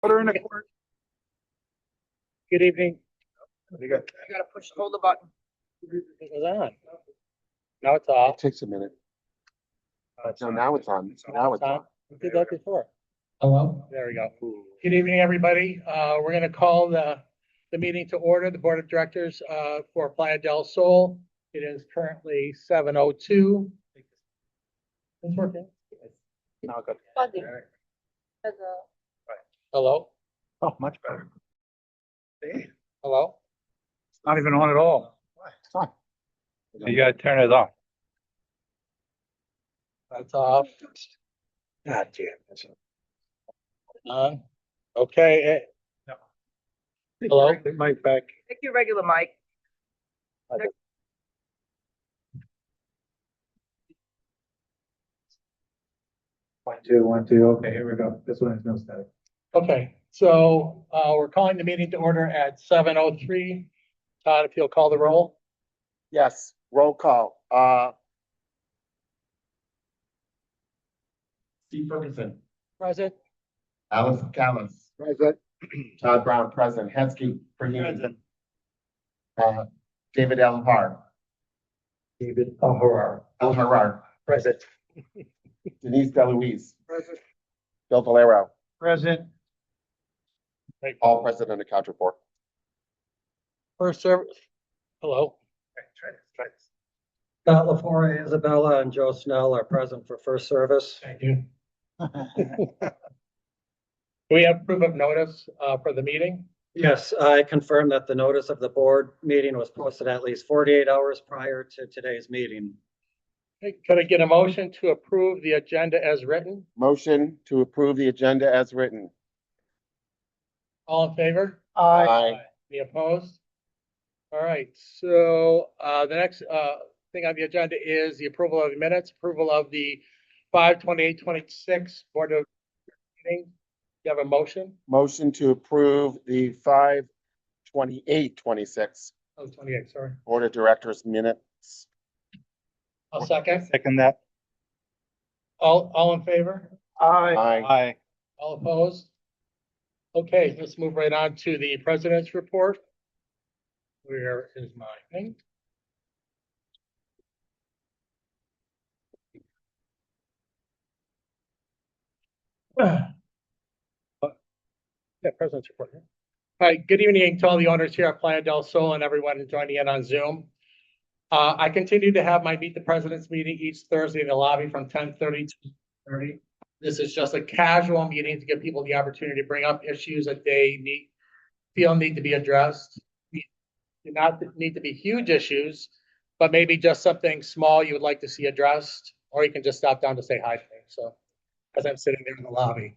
Order in the court. Good evening. You got- You gotta hold the button. It was on. Now it's off. It takes a minute. No, now it's on. Now it's on. We did that before. Hello? There we go. Good evening, everybody. We're gonna call the meeting to order, the Board of Directors, for Playa del Sol. It is currently 7:02. It's working. Now good. Funding. Hello? Oh, much better. Hello? It's not even on at all. It's on. You gotta turn it off. That's off. God damn. On. Okay. No. Hello? Mic back. Take your regular mic. 1, 2, 1, 2. Okay, here we go. This one is no static. Okay, so we're calling the meeting to order at 7:03. Todd, if you'll call the roll. Yes, roll call. Steve Ferguson, Present. Alice Callis. Present. Todd Brown, present. Hetzke, present. David Elhar. David Elhorar. Elharar. Present. Denise DeLuise. Present. Bill Valero. Present. All present in the couch report. First service. Hello. Try this. Scott LaForre, Isabella, and Joe Snell are present for first service. Thank you. Do we have proof of notice for the meeting? Yes, I confirm that the notice of the board meeting was posted at least 48 hours prior to today's meeting. Okay, could I get a motion to approve the agenda as written? Motion to approve the agenda as written. All in favor? Aye. Any opposed? All right, so the next thing on the agenda is the approval of the minutes, approval of the 5/28/26 Board of meeting. You have a motion? Motion to approve the 5/28/26 Oh, 28, sorry. Board of Directors minutes. I'll second. Second that. All in favor? Aye. All opposed? Okay, let's move right on to the president's report. Where is my thing? Yeah, president's report. All right, good evening to all the owners here at Playa del Sol and everyone joining in on Zoom. I continue to have my Meet the Presidents meeting each Thursday in the lobby from 10:30 to 30. This is just a casual meeting to give people the opportunity to bring up issues that they feel need to be addressed. Do not need to be huge issues, but maybe just something small you would like to see addressed, or you can just stop down to say hi to me. So, as I'm sitting there in the lobby.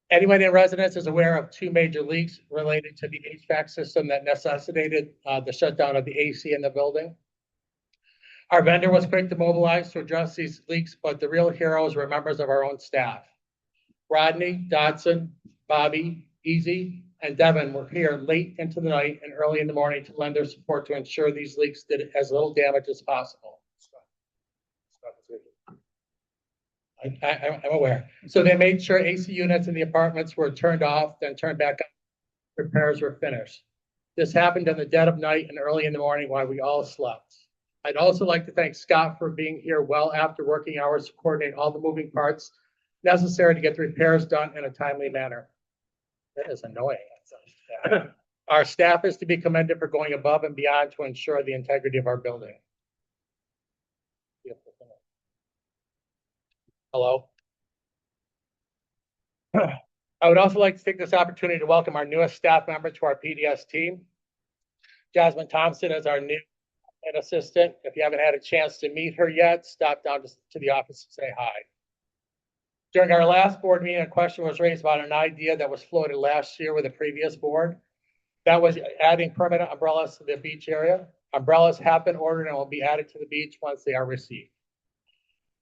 Anyone in residence is aware of two major leaks related to the HVAC system that necessitated the shutdown of the AC in the building. Our vendor was quick to mobilize to address these leaks, but the real heroes were members of our own staff. Rodney, Dodson, Bobby, Easy, and Devin were here late into the night and early in the morning to lend their support to ensure these leaks did as little damage as possible. I'm aware. So they made sure AC units in the apartments were turned off, then turned back on. Repairs were finished. This happened in the dead of night and early in the morning while we all slept. I'd also like to thank Scott for being here well after working hours to coordinate all the moving parts necessary to get the repairs done in a timely manner. That is annoying. Our staff is to be commended for going above and beyond to ensure the integrity of our building. Hello. I would also like to take this opportunity to welcome our newest staff member to our PDS team. Jasmine Thompson is our new assistant. If you haven't had a chance to meet her yet, stop down to the office and say hi. During our last board meeting, a question was raised about an idea that was floated last year with the previous board. That was adding permanent umbrellas to the beach area. Umbrellas have been ordered and will be added to the beach once they are received.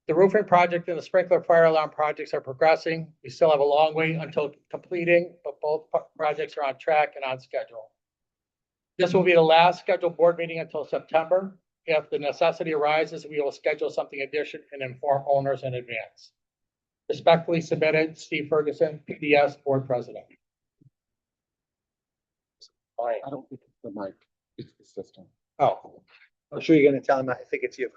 The roofing project and the sprinkler fire alarm projects are progressing. We still have a long way until completing, but both projects are on track and on schedule. This will be the last scheduled board meeting until September. If the necessity arises, we will schedule something additional and inform owners in advance. Respectfully submitted, Steve Ferguson, PDS Board President. I don't think it's the mic, it's the system. Oh, I'm sure you're gonna tell him I think it's you.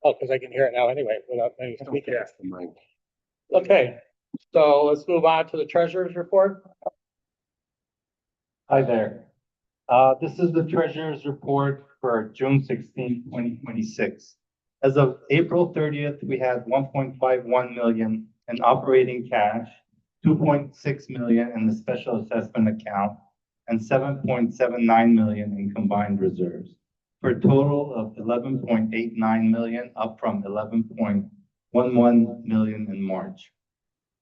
oh, because I can hear it now anyway without any I don't think speaker. it's the mic. Okay, so let's move on to the treasurer's report. Hi there. This is the treasurer's report for June 16, 2026. As of April 30th, we had 1.51 million in operating cash, 2.6 million in the special assessment account, and 7.79 million in combined reserves, for a total of 11.89 million, up from 11.11 million in March.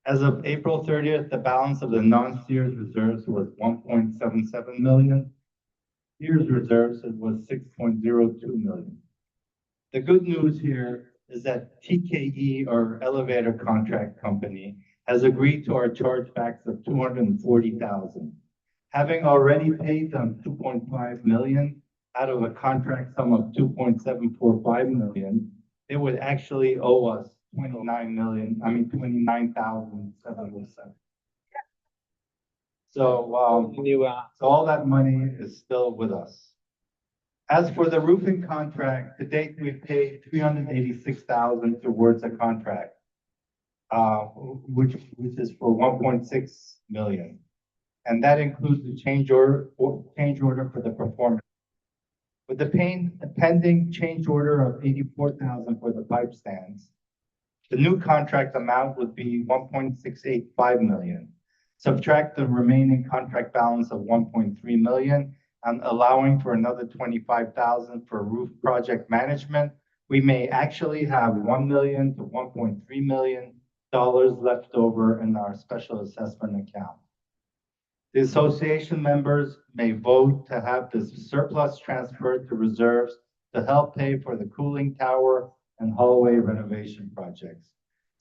As of April 30th, the balance of the non-Sears reserves was 1.77 million. Sears reserves was 6.02 million. The good news here is that TKE, or elevator contract company, has agreed to our chargebacks of 240,000. Having already paid them 2.5 million out of a contract sum of 2.745 million, they would actually owe us 29,707. So, so all that money is still with us. As for the roofing contract, to date, we've paid 386,000 towards the contract, which is for 1.6 million. And that includes the change order for the performance. With the pending change order of 84,000 for the pipe stands, the new contract amount would be 1.685 million. Subtract the remaining contract balance of 1.3 million and allowing for another 25,000 for roof project management, we may actually have 1 million to 1.3 million dollars left over in our special assessment account. The association members may vote to have this surplus transferred to reserves to help pay for the cooling tower and hallway renovation projects.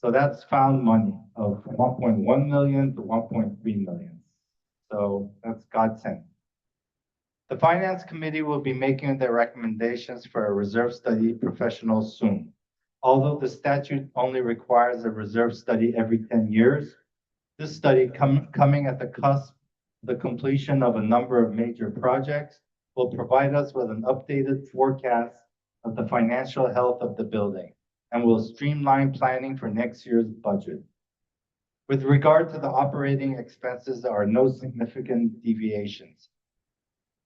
So that's found money of 1.1 million to 1.3 million. So that's godsend. The Finance Committee will be making their recommendations for a reserve study professional soon. Although the statute only requires a reserve study every 10 years, this study coming at the cusp of the completion of a number of major projects will provide us with an updated forecast of the financial health of the building and will streamline planning for next year's budget. With regard to the operating expenses, there are no significant deviations.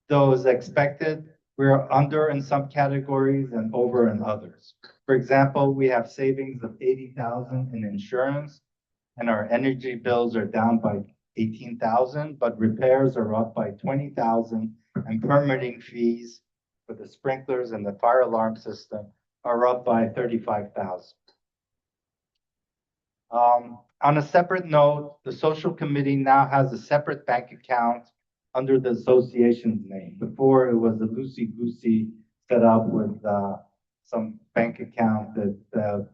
Though as expected, we're under in some categories and over in others. For example, we have savings of 80,000 in insurance and our energy bills are down by 18,000, but repairs are up by 20,000 and permitting fees for the sprinklers and the fire alarm system are up by 35,000. On a separate note, the social committee now has a separate bank account under the association's name. Before it was a loosey-goosey set up with some bank account that,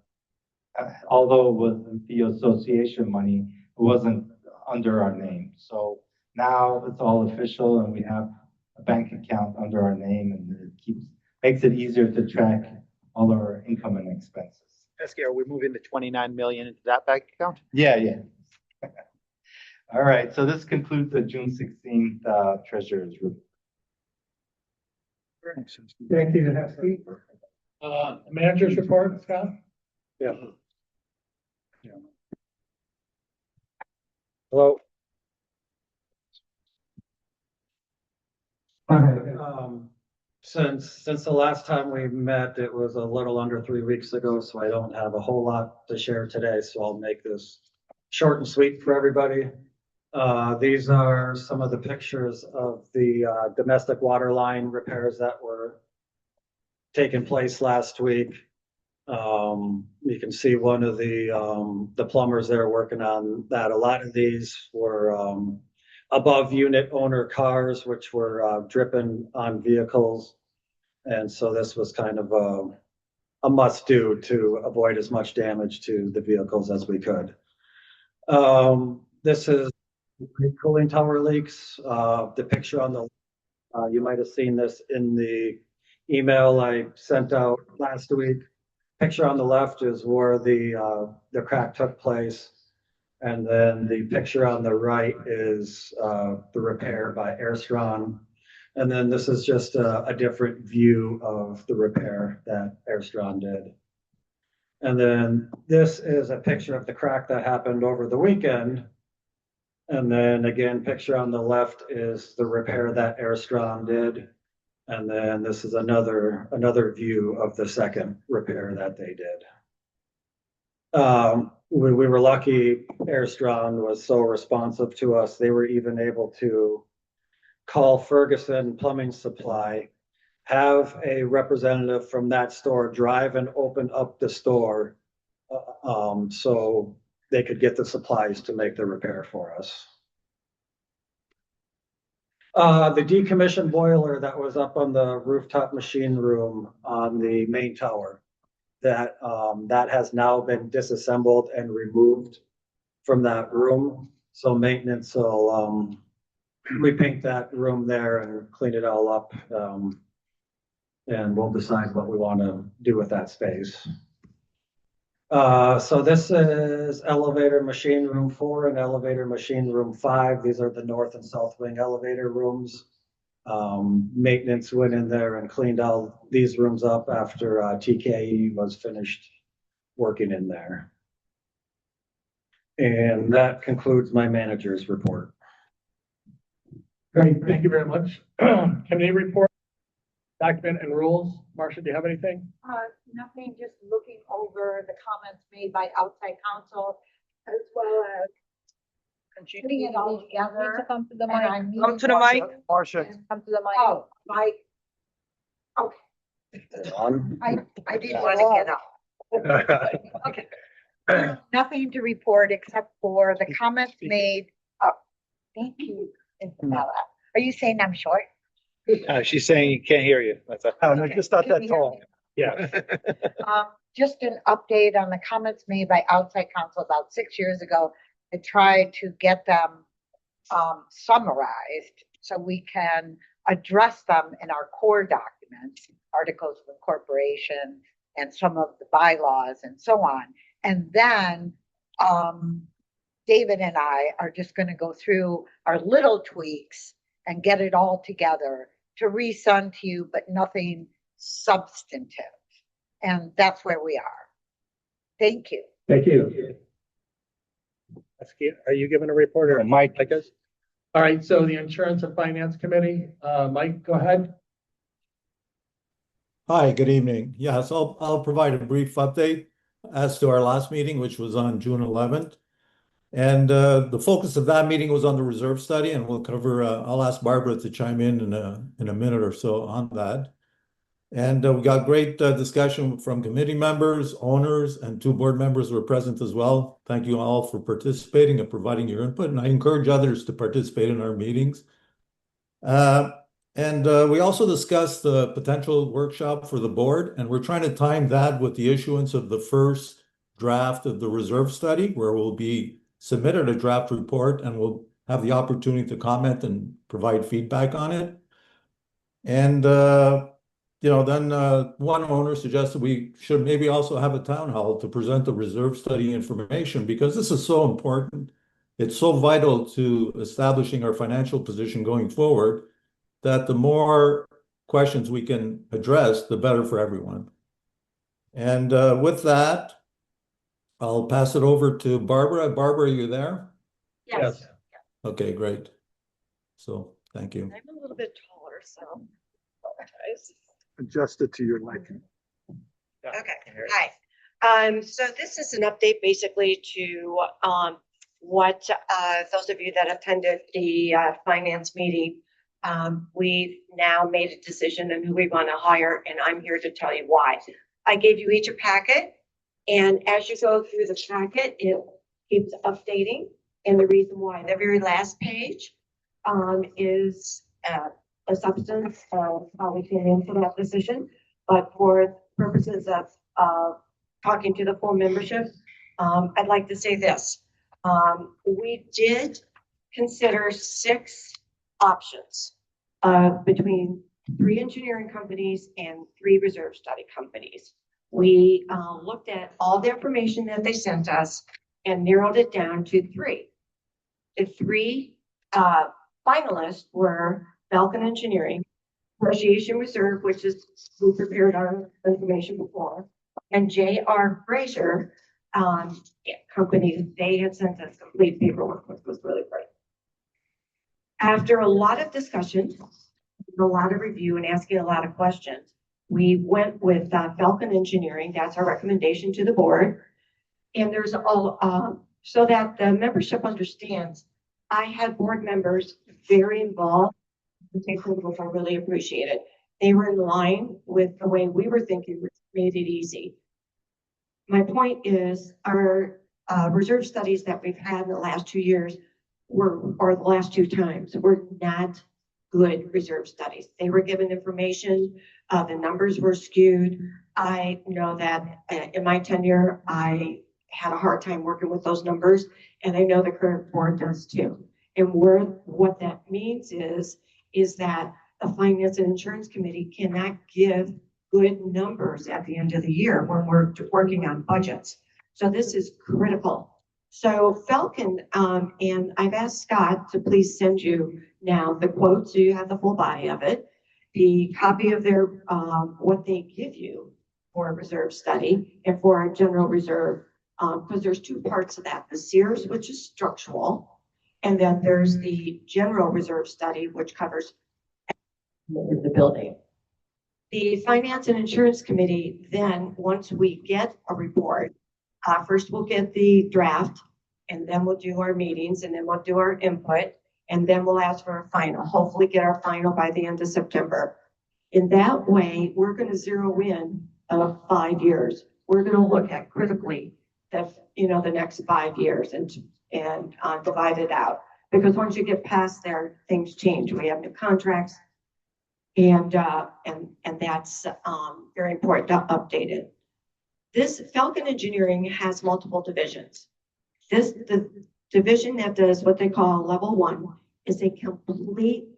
although it was the association money, it wasn't under our name. So now it's all official and we have a bank account under our name and it makes it easier to track all our income and expenses. Pesky, are we moving the 29 million into that bank account? Yeah. All right, so this concludes the June 16th treasurer's report. Thank you, Heskey. Manager's report, Scott? Yeah. Hello. Since the last time we met, it was a little under 3 weeks ago, so I don't have a whole lot to share today, so I'll make this short and sweet for everybody. These are some of the pictures of the domestic water line repairs that were taking place last week. You can see one of the plumbers there working on that. A lot of these were above unit owner cars, which were dripping on vehicles. And so this was kind of a must do to avoid as much damage to the vehicles as we could. This is cooling tower leaks. The picture on the, you might have seen this in the email I sent out last week. Picture on the left is where the crack took place. And then the picture on the right is the repair by Airstron. And then this is just a different view of the repair that Airstron did. And then this is a picture of the crack that happened over the weekend. And then again, picture on the left is the repair that Airstron did. And then this is another view of the second repair that they did. We were lucky. Airstron was so responsive to us. They were even able to call Ferguson Plumbing Supply, have a representative from that store drive and open up the store, so they could get the supplies to make the repair for us. The decommissioned boiler that was up on the rooftop machine room on the main tower, that has now been disassembled and removed from that room. So maintenance will repaint that room there and clean it all up. And we'll decide what we want to do with that space. So this is elevator machine room 4 and elevator machine room 5. These are the north and south wing elevator rooms. Maintenance went in there and cleaned all these rooms up after TKE was finished working in there. And that concludes my manager's report. Great, thank you very much. Committee report, document and rules. Marcia, do you have anything? Nothing, just looking over the comments made by outside counsel as well as putting it all together. Come to the And I'm mic. Come meeting to the mic. Marcia. Come to the mic. Oh, Mike. Okay, On. I didn't want to get up. Okay. Nothing to report except for the comments made. Oh, thank you, Isabella. Are you saying I'm short? She's saying you can't hear you. That's Oh, no, just not that tall. Yeah. Just an update on the comments made by outside counsel about 6 years ago. I tried to get them summarized so we can address them in our core documents, articles of incorporation, and some of the bylaws and so on. And then David and I are just going to go through our little tweaks and get it all together to resend to you, but nothing substantive. And that's where we are. Thank you. Thank you. Are you giving a report or Mike. like us? All right, so the Insurance and Finance Committee, Mike, go ahead. Hi, good evening. Yes, I'll provide a brief update as to our last meeting, which was on June 11th. And the focus of that meeting was on the reserve study, and we'll cover, I'll ask Barbara to chime in a minute or so on that. And we got great discussion from committee members, owners, and 2 board members were present as well. Thank you all for participating and providing your input, and I encourage others to participate in our meetings. And we also discussed the potential workshop for the board, and we're trying to time that with the issuance of the first draft of the reserve study, where we'll be submitted a draft report and we'll have the opportunity to comment and provide feedback on it. And then one owner suggested we should maybe also have a town hall to present the reserve study information, because this is so important. It's so vital to establishing our financial position going forward, that the more questions we can address, the better for everyone. And with that, I'll pass it over to Barbara. Barbara, are you there? Yes. Okay, great. So, thank you. I'm a little bit taller, so. Adjust it to your liking. Okay, hi. So this is an update basically to what those of you that attended the finance meeting, we've now made a decision on who we want to hire, and I'm here to tell you why. I gave you each a packet, and as you go through the packet, it keeps updating. And the reason why, the very last page is a substance of how we came into that decision. But for purposes of talking to the full membership, I'd like to say this. We did consider 6 options between 3 engineering companies and 3 reserve study companies. We looked at all the information that they sent us and narrowed it down to 3. The 3 finalists were Falcon Engineering, Appreciation Reserve, which is who prepared our information before, and J.R. Fraser company. They had sent us complete paperwork, which was really great. After a lot of discussion, a lot of review, and asking a lot of questions, we went with Falcon Engineering. That's our recommendation to the board. And there's all so that the membership understands. I had board members very involved, which I really appreciate it. They were in line with the way we were thinking, which made it easy. My point is, our reserve studies that we've had in the last 2 years or the last 2 times, were not good reserve studies. They were given information, the numbers were skewed. I know that in my tenure, I had a hard time working with those numbers, and I know the current board does too. And what that means is that the Finance and Insurance Committee cannot give good numbers at the end of the year when we're working on budgets. So this is critical. So Falcon, and I've asked Scott to please send you now the quote, so you have the full body of it, the copy of their what they give you for a reserve study and for our general reserve, because there's 2 parts of that: the Sears, which is structural, and then there's the general reserve study, which covers the building. The Finance and Insurance Committee, then, once we get a report, first we'll get the draft, and then we'll do our meetings, and then we'll do our input, and then we'll ask for a final, hopefully get our final by the end of September. In that way, we're going to zero in 5 years. We're going to look at critically the next 5 years and divide it out. Because once you get past there, things change. We have new contracts, and that's very important to update it. This Falcon Engineering has multiple divisions. The division that does what they call level 1 is a complete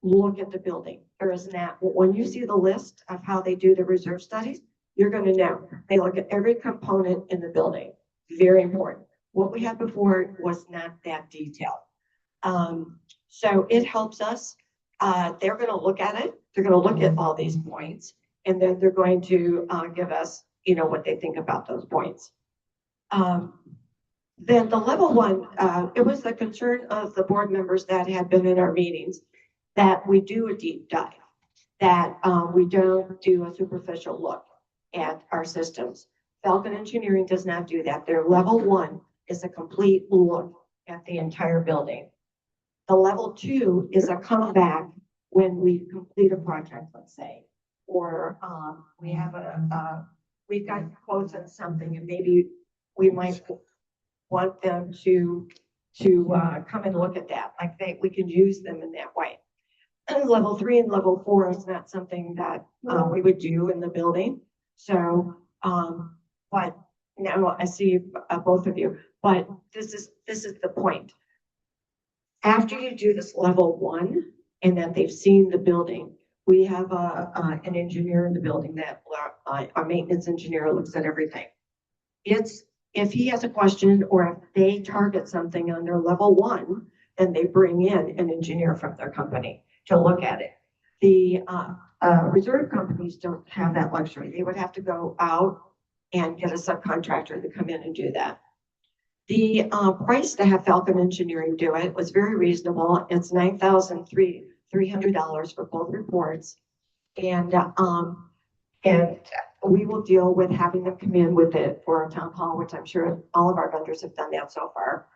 look at the building. There is not, when you see the list of how they do the reserve studies, you're going to know. They look at every component in the building. Very important. What we had before was not that detailed. So it helps us. They're going to look at it. They're going to look at all these points, and then they're going to give us, what they think about those points. Then the level 1, it was the concern of the board members that had been in our meetings that we do a deep dive, that we don't do a superficial look at our systems. Falcon Engineering does not do that. Their level 1 is a complete look at the entire building. The level 2 is a comeback when we complete a project, let's say, or we have we've got quotes on something, and maybe we might want them to come and look at that. Like we can use them in that way. Level 3 and level 4 is not something that we would do in the building. So, but now I see both of you. But this is the point. After you do this level 1, and that they've seen the building, we have an engineer in the building that our maintenance engineer looks at everything. If he has a question or if they target something on their level 1, then they bring in an engineer from their company to look at it. The reserve companies don't have that luxury. They would have to go out and get a subcontractor to come in and do that. The price to have Falcon Engineering do it was very reasonable. It's $9,300 for both reports, and we will deal with having them come in with it for our town hall, which I'm sure all of our vendors have done that so far.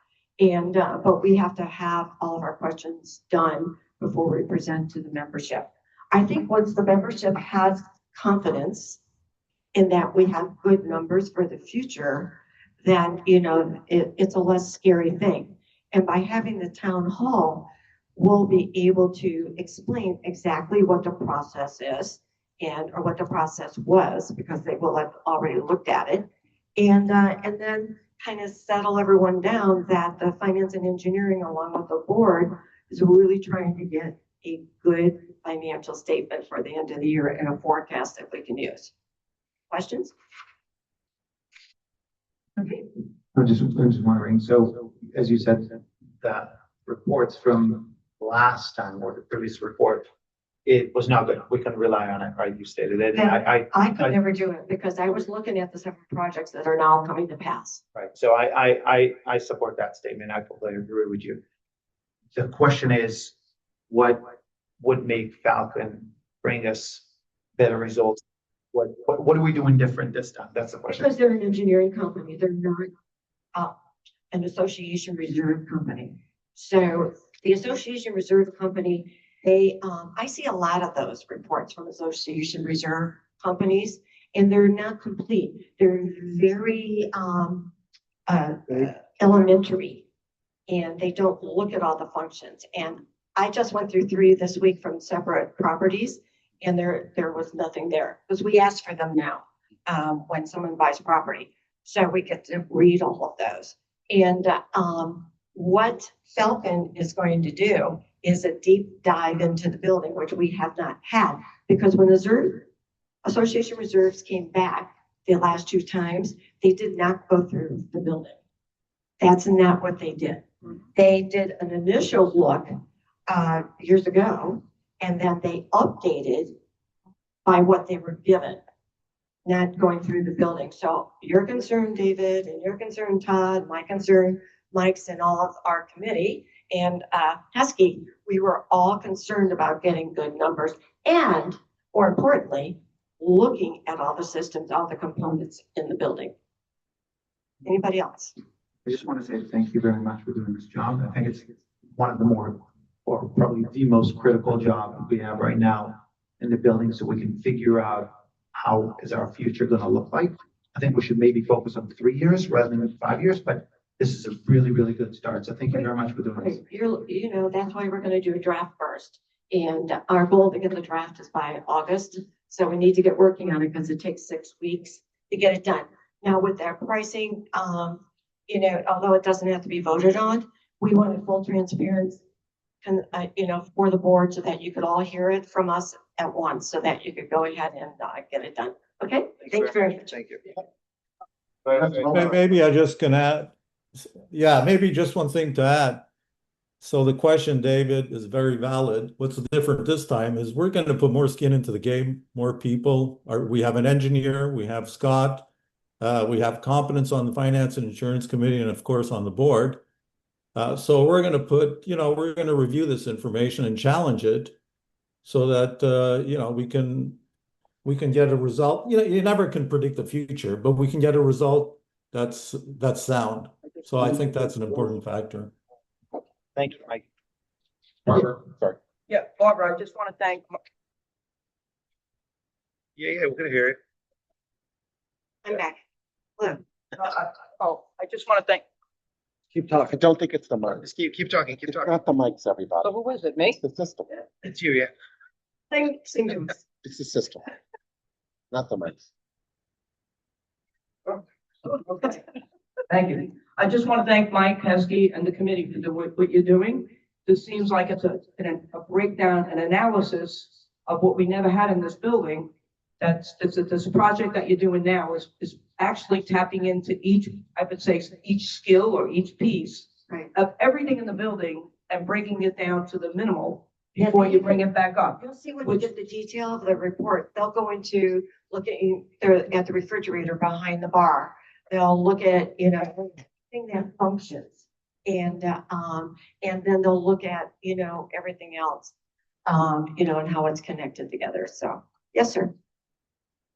And but we have to have all of our questions done before we present to the membership. I think once the membership has confidence in that we have good numbers for the future, then it's a less scary thing. And by having the town hall, we'll be able to explain exactly what the process is or what the process was, because they will have already looked at it, and then kind of settle everyone down that the Finance and Engineering, along with the board, is really trying to get a good financial statement for the end of the year and a forecast that we can use. Questions? Okay. I'm just wondering, so as you said, the reports from last time or the previous report, it was not good. We couldn't rely on it, right? You stated it. And I could never do it because I was looking at the several projects that are now coming to pass. right. So I support that statement. I completely agree with you. The question is, what would make Falcon bring us better results? What are we doing different this time? That's the question. Because they're an engineering company, they're not an association reserve company. So the association reserve company, I see a lot of those reports from association reserve companies, and they're not complete. They're very elementary, and they don't look at all the functions. And I just went through 3 this week from separate properties, and there was nothing there because we ask for them now when someone buys property. So we get to read all of those. And what Falcon is going to do is a deep dive into the building, which we have not had, because when the Association Reserves came back the last 2 times, they did not go through the building. That's not what they did. They did an initial look years ago, and then they updated by what they were given, not going through the building. So your concern, David, and your concern, Todd, my concern, Mike's, and all of our committee, and Heskey, we were all concerned about getting good numbers and, more importantly, looking at all the systems, all the components in the building. Anybody else? I just want to say thank you very much for doing this job. I think it's one of the more, or probably the most critical job we have right now in the building, so we can figure out how is our future going to look like. I think we should maybe focus on 3 years rather than 5 years, but this is a really, really good start. So thank you very much for doing this. You know, that's why we're going to do a draft first. And our goal to get the draft is by August. So we need to get working on it because it takes 6 weeks to get it done. Now with that pricing, you know, although it doesn't have to be voted on, we wanted full transparency, you know, for the board so that you could all hear it from us at once so that you could go ahead and get it done. Okay, thanks very much. Thank you. Maybe I just can add, yeah, maybe just one thing to add. So the question, David, is very valid. What's different this time is we're going to put more skin into the game, more people. We have an engineer, we have Scott, we have competence on the Finance and Insurance Committee, and of course on the board. So we're going to put, you know, we're going to review this information and challenge it so that, you know, we can get a result. You know, you never can predict the future, but we can get a result that's sound. So I think that's an important factor. Thank you, Mike. Barbara, sorry. Yeah, Barbara, I just want to thank. Yeah, we're gonna hear it. I'm back. Hello. I just want to thank. Keep I talking. don't think it's the mic. Just keep talking. Keep It's talking. not the mics, everybody. So who is it? Me? It's the system. It's you, yeah. Same to us. It's the system, not the mics. Thank you. I just want to thank Mike Heskey and the committee for what you're doing. This seems like it's a breakdown, an analysis of what we never had in this building. This project that you're doing now is actually tapping into each, I would say, each skill or each piece Right. of everything in the building and breaking it down to the minimal before you bring it back up. You'll see when you get the detail of the report, they'll go into looking at the refrigerator behind the bar. They'll look at, you know, everything that functions. And then they'll look at, you know, everything else, you know, and how it's connected together. So, yes, sir.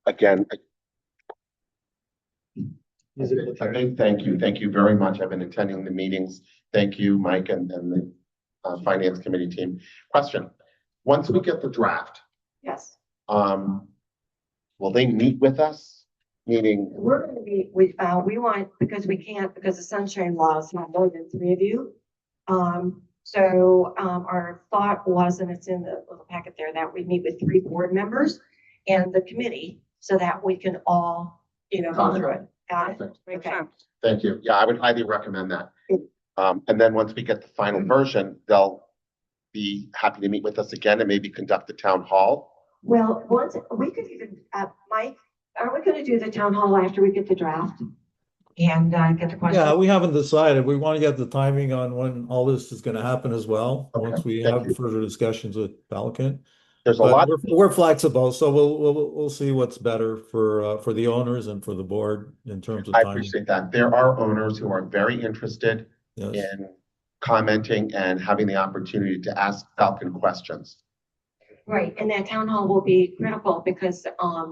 Again, thank you. Thank you very much. I've been attending the meetings. Thank you, Mike, and the Finance Committee team. Question, once we get the draft, Yes. will they meet with us? Meaning, We're going to be, we want, because we can't, because the sunshine law is not more than 3 of you. So our thought was, and it's in the little packet there, that we meet with 3 board members and the committee so that we can all, you know, go through it. Got it? Perfect. Okay. Thank you. Yeah, I would highly recommend that. And then once we get the final version, they'll be happy to meet with us again and maybe conduct the town hall? Well, once, we could even, Mike, are we gonna do the town hall after we get the draft? And, get the questions? Yeah, we haven't decided. We want to get the timing on when all this is going to happen as well, Okay, once we thank have you. further discussions with Falcon. There's a But lot. we're flexible, so we'll see what's better for the owners and for the board in terms of I timing. appreciate that. There are owners who are very interested Yes. in commenting and having the opportunity to ask Falcon questions. Right, and that town hall will be critical because,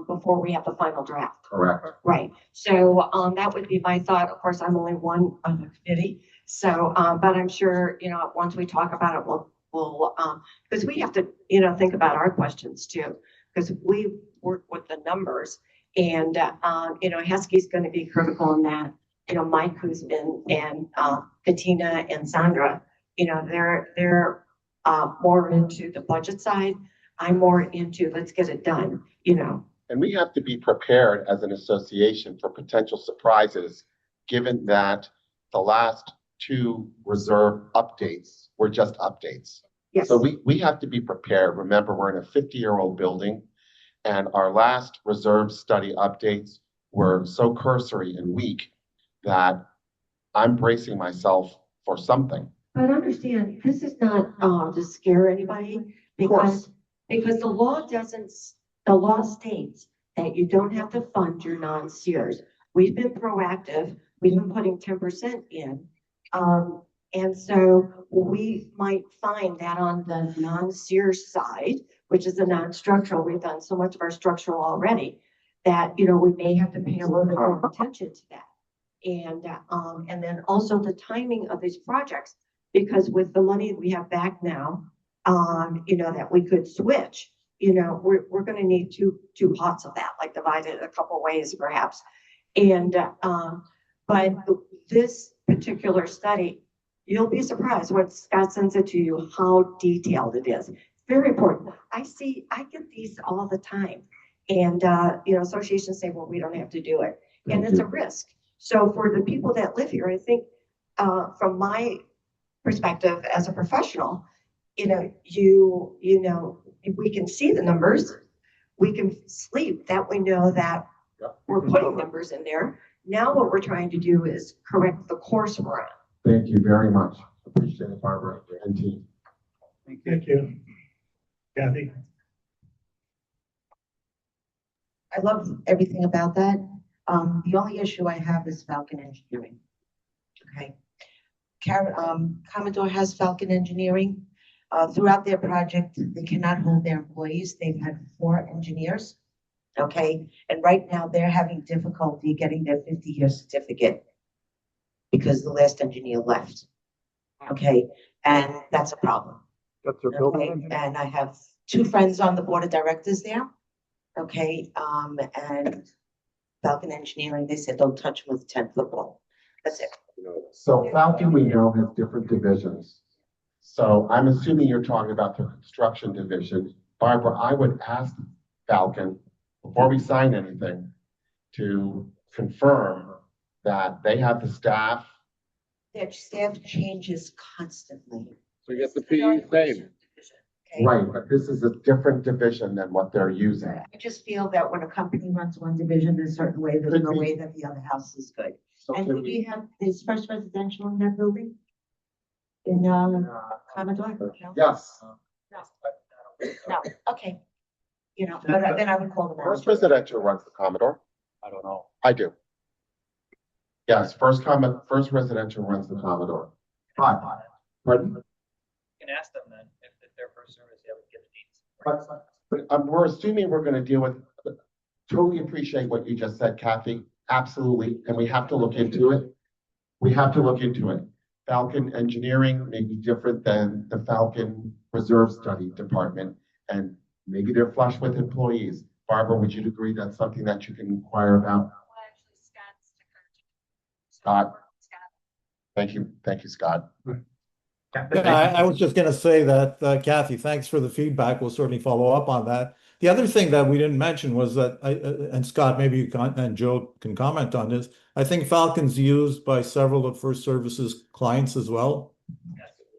before we have the final draft. Correct. Right, so, that would be my thought. Of course, I'm only one on the committee. So, but I'm sure, once we talk about it, we'll, because we have to, think about our questions too. Because we work with the numbers and, Heskey's going to be critical in that. Mike, who's been, and, Katina and Sandra, they're more into the budget side. I'm more into let's get it done, And we have to be prepared as an association for potential surprises, given that the last two reserve updates were just updates. Yes. So we have to be prepared. Remember, we're in a 50-year-old building, and our last reserve study updates were so cursory and weak that I'm bracing myself for something. But understand, this is not, to scare anybody because the law the law states that you don't have to fund your non-sears. We've been proactive. We've been putting 10% in. And so we might find that on the non-sears side, which is the non-structural, we've done so much of our structural already that, we may have to pay a little bit more attention to that. And then also the timing of these projects, because with the money we have back now, that we could switch, we're going to need two pots of that, like divided a couple ways perhaps. And, but this particular study, you'll be surprised when Scott sends it to you, how detailed it is. It's very important. I get these all the time. And, associations say, well, we don't have to do it. And it's a risk. So for the people that live here, I think, from my perspective as a professional, we can see the numbers, we can sleep, that we know that we're putting numbers in there. Now what we're trying to do is correct the course we're on. Thank you very much. Appreciate it, Barbara and team. Thank you. Kathy? I love everything about that. The only issue I have is Falcon Engineering. Okay. Commodore has Falcon Engineering. Throughout their project, they cannot hold their employees. They've had 4 engineers. Okay. And right now they're having difficulty getting their 50-year certificate because the last engineer left. Okay. And that's a problem. That's their building. And I have 2 friends on the board of directors there. Okay. And Falcon Engineering, they said, don't touch them with 10-foot ball. That's it. So Falcon, we know, has different divisions. So I'm assuming you're talking about the construction division. Barbara, I would ask Falcon, before we sign anything, to confirm that they have the staff. Their staff changes constantly. So you get the PE same. Okay? Right, but this is a different division than what they're using. I just feel that when a company runs one division in a certain way, there's no way that the other house is good. So And can do we- we have, is First Residential in that building? In, Commodore? No? Yes, No, okay. But then I would call them First out. Residential runs the Commodore. I don't know. I do. Yes, First Residential runs the Commodore. Hi, pardon? You can ask them then, if their first service, they would get the deeds. But we're assuming we're gonna deal with, totally appreciate what you just said, Kathy, absolutely, and we have to look into it. We have to look into it. Falcon Engineering may be different than the Falcon Reserve Study Department, and maybe they're flush with employees. Barbara, would you agree that's something that you can inquire about? Scott? Thank you, Scott. Yeah, I was just going to say that, Kathy, thanks for the feedback. We'll certainly follow up on that. The other thing that we didn't mention was that, and Scott, maybe you can, and Joe can comment on this. I think Falcon's used by several of First Services clients as well.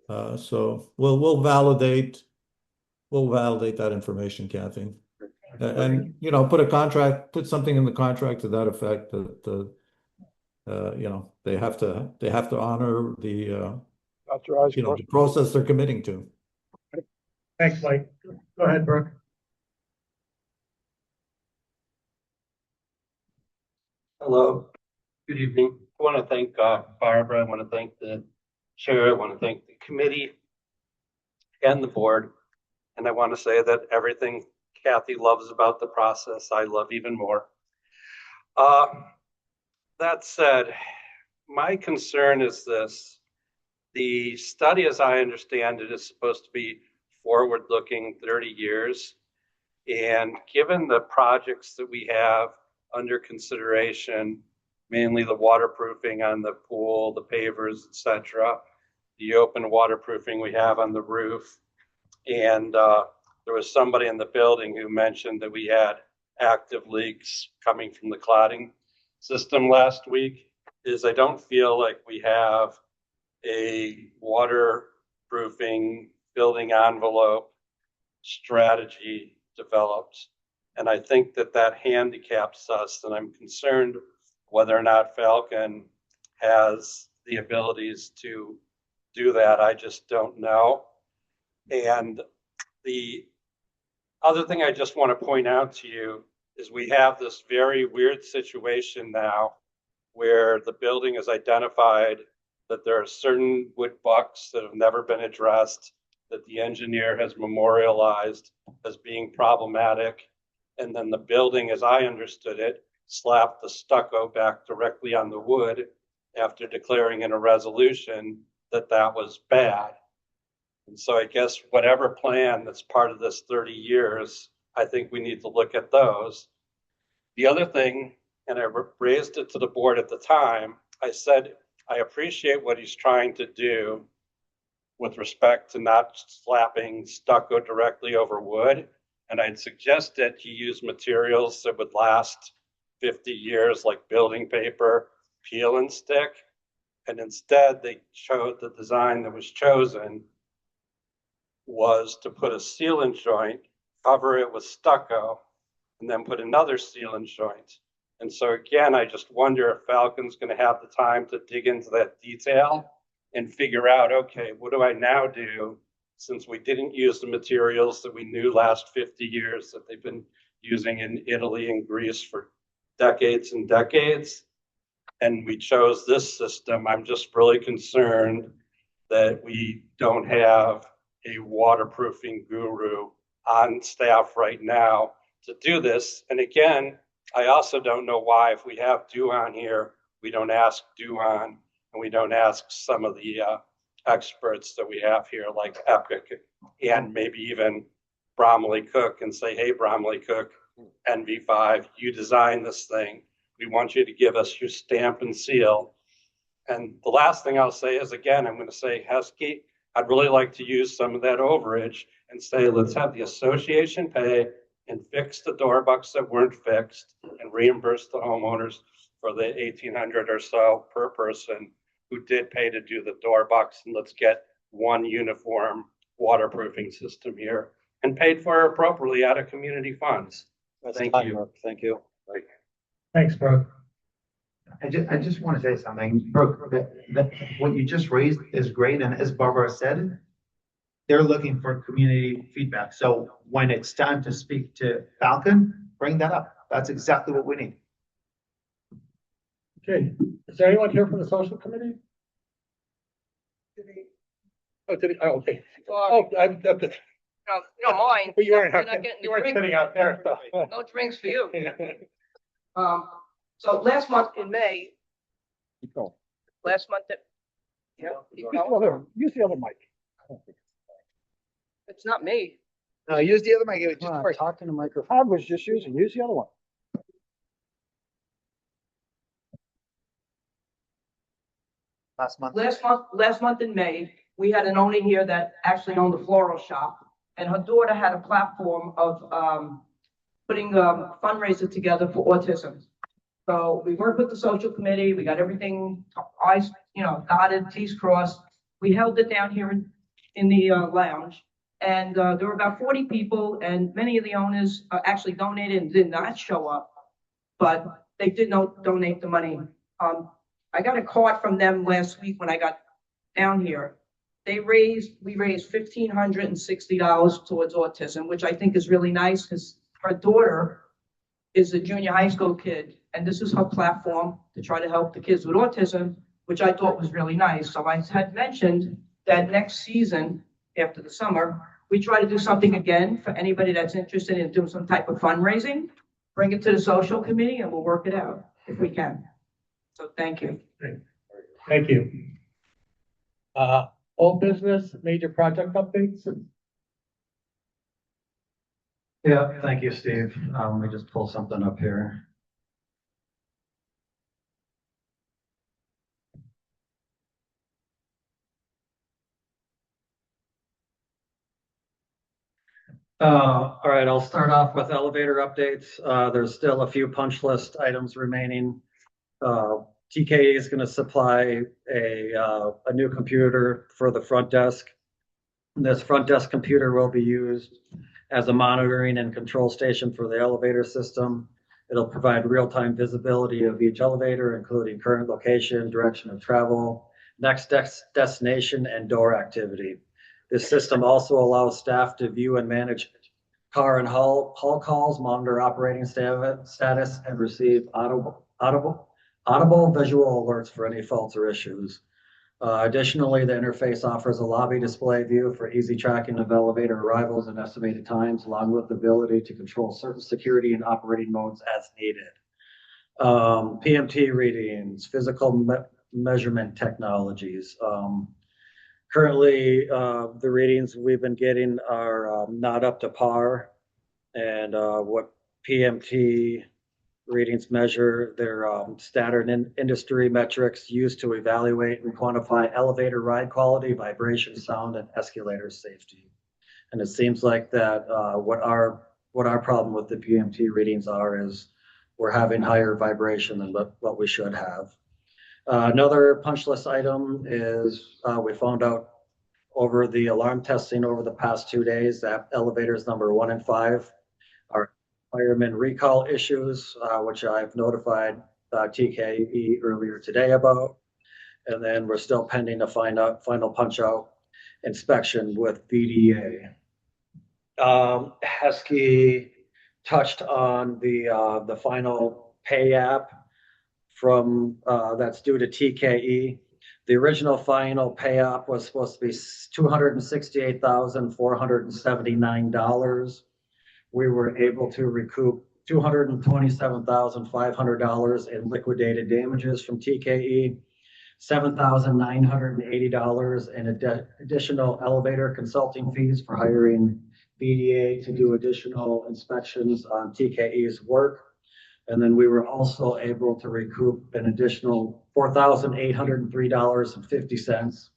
So we'll validate that information, Kathy. And, you know, put something in the contract to that effect that, you know, they have to honor the, Authorized you know, the process they're committing to. Thanks, Mike. Go ahead, Brooke. Hello, good evening. I want to thank Barbara. I want to thank the chair. I want to thank the committee and the board. And I want to say that everything Kathy loves about the process, I love even more. That said, my concern is this. The study, as I understand it, is supposed to be forward-looking 30 years. And given the projects that we have under consideration, mainly the waterproofing on the pool, the pavers, et cetera, the open waterproofing we have on the roof. And there was somebody in the building who mentioned that we had active leaks coming from the cladding system last week. I don't feel like we have a waterproofing building envelope strategy developed. And I think that handicaps us, and I'm concerned whether or not Falcon has the abilities to do that. I just don't know. And the other thing I just want to point out to you is we have this very weird situation now where the building has identified that there are certain wood bucks that have never been addressed, that the engineer has memorialized as being problematic. And then the building, as I understood it, slapped the stucco back directly on the wood after declaring in a resolution that that was bad. And so I guess whatever plan that's part of this 30 years, I think we need to look at those. The other thing, and I raised it to the board at the time, I said, I appreciate what he's trying to do with respect to not slapping stucco directly over wood. And I'd suggested he use materials that would last 50 years, like building paper, peel and stick. And instead, they chose the design that was chosen was to put a sealant joint, cover it with stucco, and then put another sealant joint. And so again, I just wonder if Falcon's going to have the time to dig into that detail and figure out, okay, what do I now do since we didn't use the materials that we knew last 50 years that they've been using in Italy and Greece for decades and decades, and we chose this system. I'm just really concerned that we don't have a waterproofing guru on staff right now to do this. And again, I also don't know why, if we have Duan here, we don't ask Duan and we don't ask some of the experts that we have here, like Epic and maybe even Bromley Cook, and say, hey, Bromley Cook, NV5, you designed this thing. We want you to give us your stamp and seal. And the last thing I'll say is, again, I'm going to say, Heskey, I'd really like to use some of that overage and say, let's have the association pay and fix the door bucks that weren't fixed and reimburse the homeowners for the $1,800 or so per person who did pay to do the door bucks. And let's get one uniform waterproofing system here and paid for appropriately out of community funds. Thank you. Thank you. Thanks, Brooke. I just want to say something, Brooke, that what you just raised is great, and as Barbara said, they're looking for community feedback. So when it's time to speak to Falcon, bring that up. That's exactly what we need. Okay, is there anyone here from the social committee? Oh, did he? Oh, okay. Oh, No, mine. but you weren't, You're not getting the you weren't drink. sitting out there, so. No drinks for you. So last month in May, Keep going. last month that. Yeah. keep going. Use the other mic. It's not me. No, use the other mic. Just talking to microphone. I was just using, use the other one. Last month in May, we had an owner here that actually owned a floral shop, and her daughter had a platform of putting a fundraiser together for autism. So we worked with the social committee, we got everything, I's, dotted, T's crossed. We held it down here in the lounge. And there were about 40 people, and many of the owners actually donated and did not show up, but they did not donate the money. I got a card from them last week when I got down here. We raised $1,560 towards autism, which I think is really nice because her daughter is a junior high school kid, and this is her platform to try to help the kids with autism, which I thought was really nice. So I had mentioned that next season, after the summer, we try to do something again for anybody that's interested in doing some type of fundraising. Bring it to the social committee and we'll work it out if we can. So thank you. Thank you. Old business, major project updates? Yeah, thank you, Steve. Let me just pull something up here. All right, I'll start off with elevator updates. There's still a few punch list items remaining. TKE is going to supply a new computer for the front desk. This front desk computer will be used as a monitoring and control station for the elevator system. It'll provide real-time visibility of each elevator, including current location, direction of travel, next destination, and door activity. This system also allows staff to view and manage car and hull calls, monitor operating status, and receive audible visual alerts for any faults or issues. Additionally, the interface offers a lobby display view for easy tracking of elevator arrivals and estimated times, along with the ability to control certain security and operating modes as needed. PMT readings, physical measurement technologies. Currently, the readings we've been getting are not up to par, and what PMT readings measure their standard industry metrics used to evaluate and quantify elevator ride quality, vibration, sound, and escalator safety. And it seems like that what our problem with the PMT readings are is we're having higher vibration than what we should have. Another punch list item is we found out over the alarm testing over the past 2 days that elevators number 1 and 5 are fireman recall issues, which I've notified TKE earlier today about. And then we're still pending a final punch out inspection with VDA. Heskey touched on the final pay app from that's due to TKE. The original final pay app was supposed to be $268,479. We were able to recoup $227,500 in liquidated damages from TKE, $7,980 in additional elevator consulting fees for hiring BDA to do additional inspections on TKE's work. And then we were also able to recoup an additional $4,803.50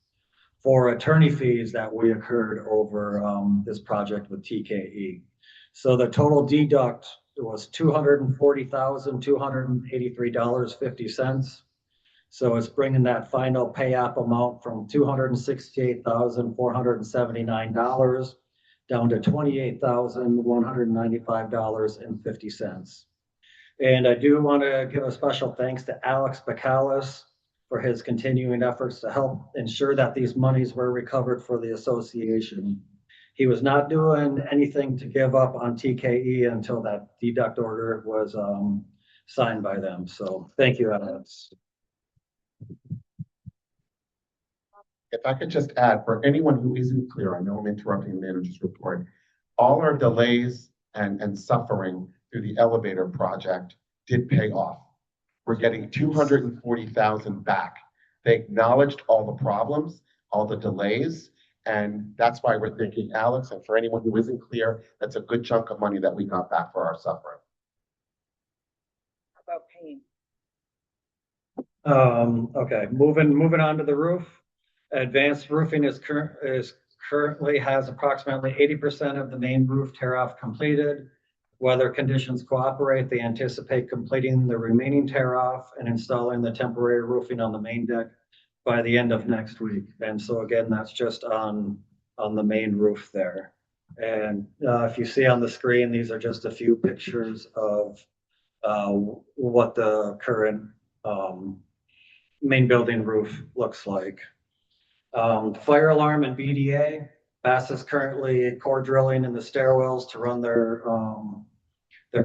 for attorney fees that we incurred over this project with TKE. So the total deduct was $240,283.50. So it's bringing that final pay app amount from $268,479 down to $28,195.50. And I do want to give a special thanks to Alex Bacalus for his continuing efforts to help ensure that these monies were recovered for the association. He was not doing anything to give up on TKE until that deduct order was signed by them. So thank you, Alex. If I could just add, for anyone who isn't clear, I know I'm interrupting the manager's report. All our delays and suffering through the elevator project did pay off. We're getting $240,000 back. They acknowledged all the problems, all the delays, and that's why we're thanking Alex. And for anyone who isn't clear, that's a good chunk of money that we got back for our suffering. How about paying? Okay, moving on to the roof. Advanced roofing currently has approximately 80% of the main roof tear off completed. Weather conditions cooperate, they anticipate completing the remaining tear off and installing the temporary roofing on the main deck by the end of next week. And so again, that's just on the main roof there. And if you see on the screen, these are just a few pictures of what the current main building roof looks like. Fire alarm and BDA. Bass is currently core drilling in the stairwells to run their